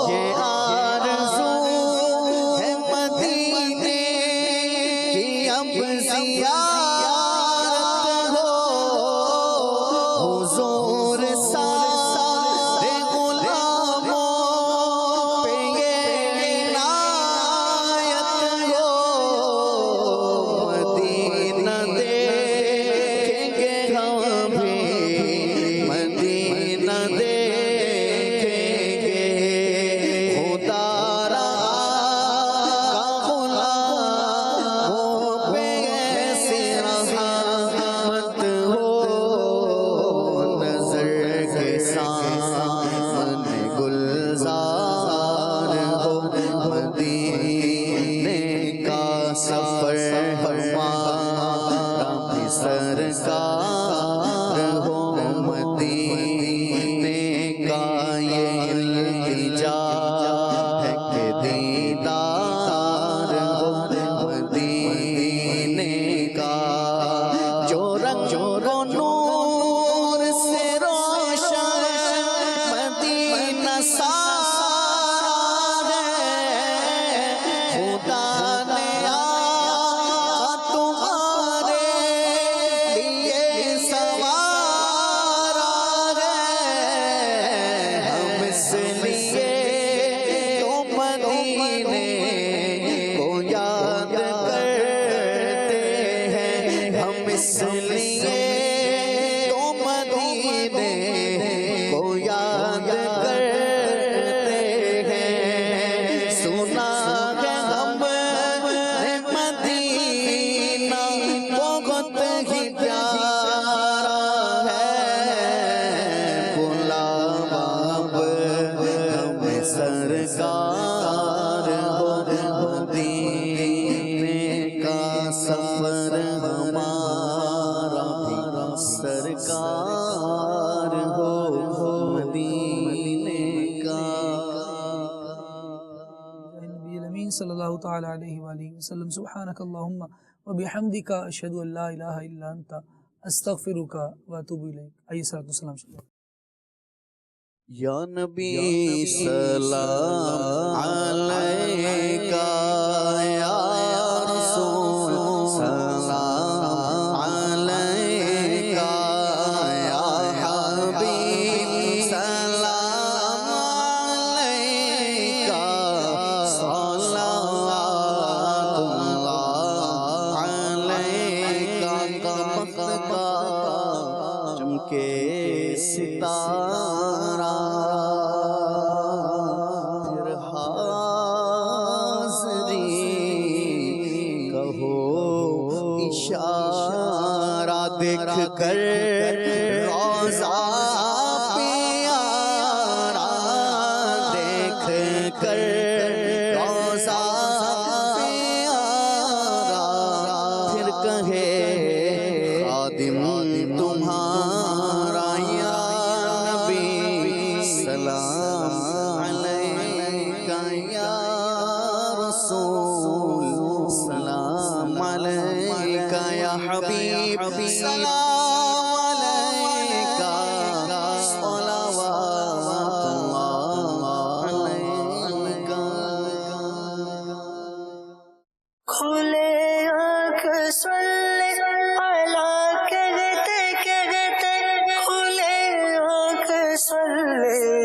یہ آرزو ہے مدینے کی اب زیارت ہو حضور سارے غلاموں پہ یہ عنایت ہو مدینہ دیکھیں گے ہم بھی مدینہ دیکھیں گے خدا را کا غلاموں پہ ایسی رحمت ہو نظر کے سامنے گلزار ہو مدینے کا سفر ہمارا بھی سرکار ہو مدینے کا یہ التجا ہے کہ دیدار ہو مدینے کا جو رنگ و نور سے روشن مدینہ سارا ہے خدا نے آقا تمہارے لیے سوارا ہے ہم اس لیے تو مدینے کو یاد کرتے ہیں ہم اس لیے تو مدینے کو یاد کرتے ہیں سنا ہے ہم نے مدینہ بہت ہی پیارا ہے بلاوا اب ہمیں سرکار ہو مدینے کا سفر ہمارا بھی سرکار ہو مدینے کا نبی الامین صلی اللہ تعالی علیہ وآلہ وسلم سبحانک اللہم وبحمدک اشہد ان لا الہ الا انت استغفرک واتوب الیک. آئیے صلاۃ والسلام شکریہ. یا نبی سلام علیکہ یا رسول سلام علیکہ یا حبیب سلام علیکہ صلوات اللہ علیکہ کا وقت کا چمکے ستارہ پھر حاضری کہو اشارہ دیکھ کر روضہ پیارا دیکھ کر روضہ پیارا پھر کہے خادم تمہارا یا نبی سلام علیکہ یا رسول سلام علیکہ یا حبیب سلام علیکہ صلوات اللہ علیکہ. کھلے آنکھ صلی اللہ کہتے کہتے کھلے آنکھ صلی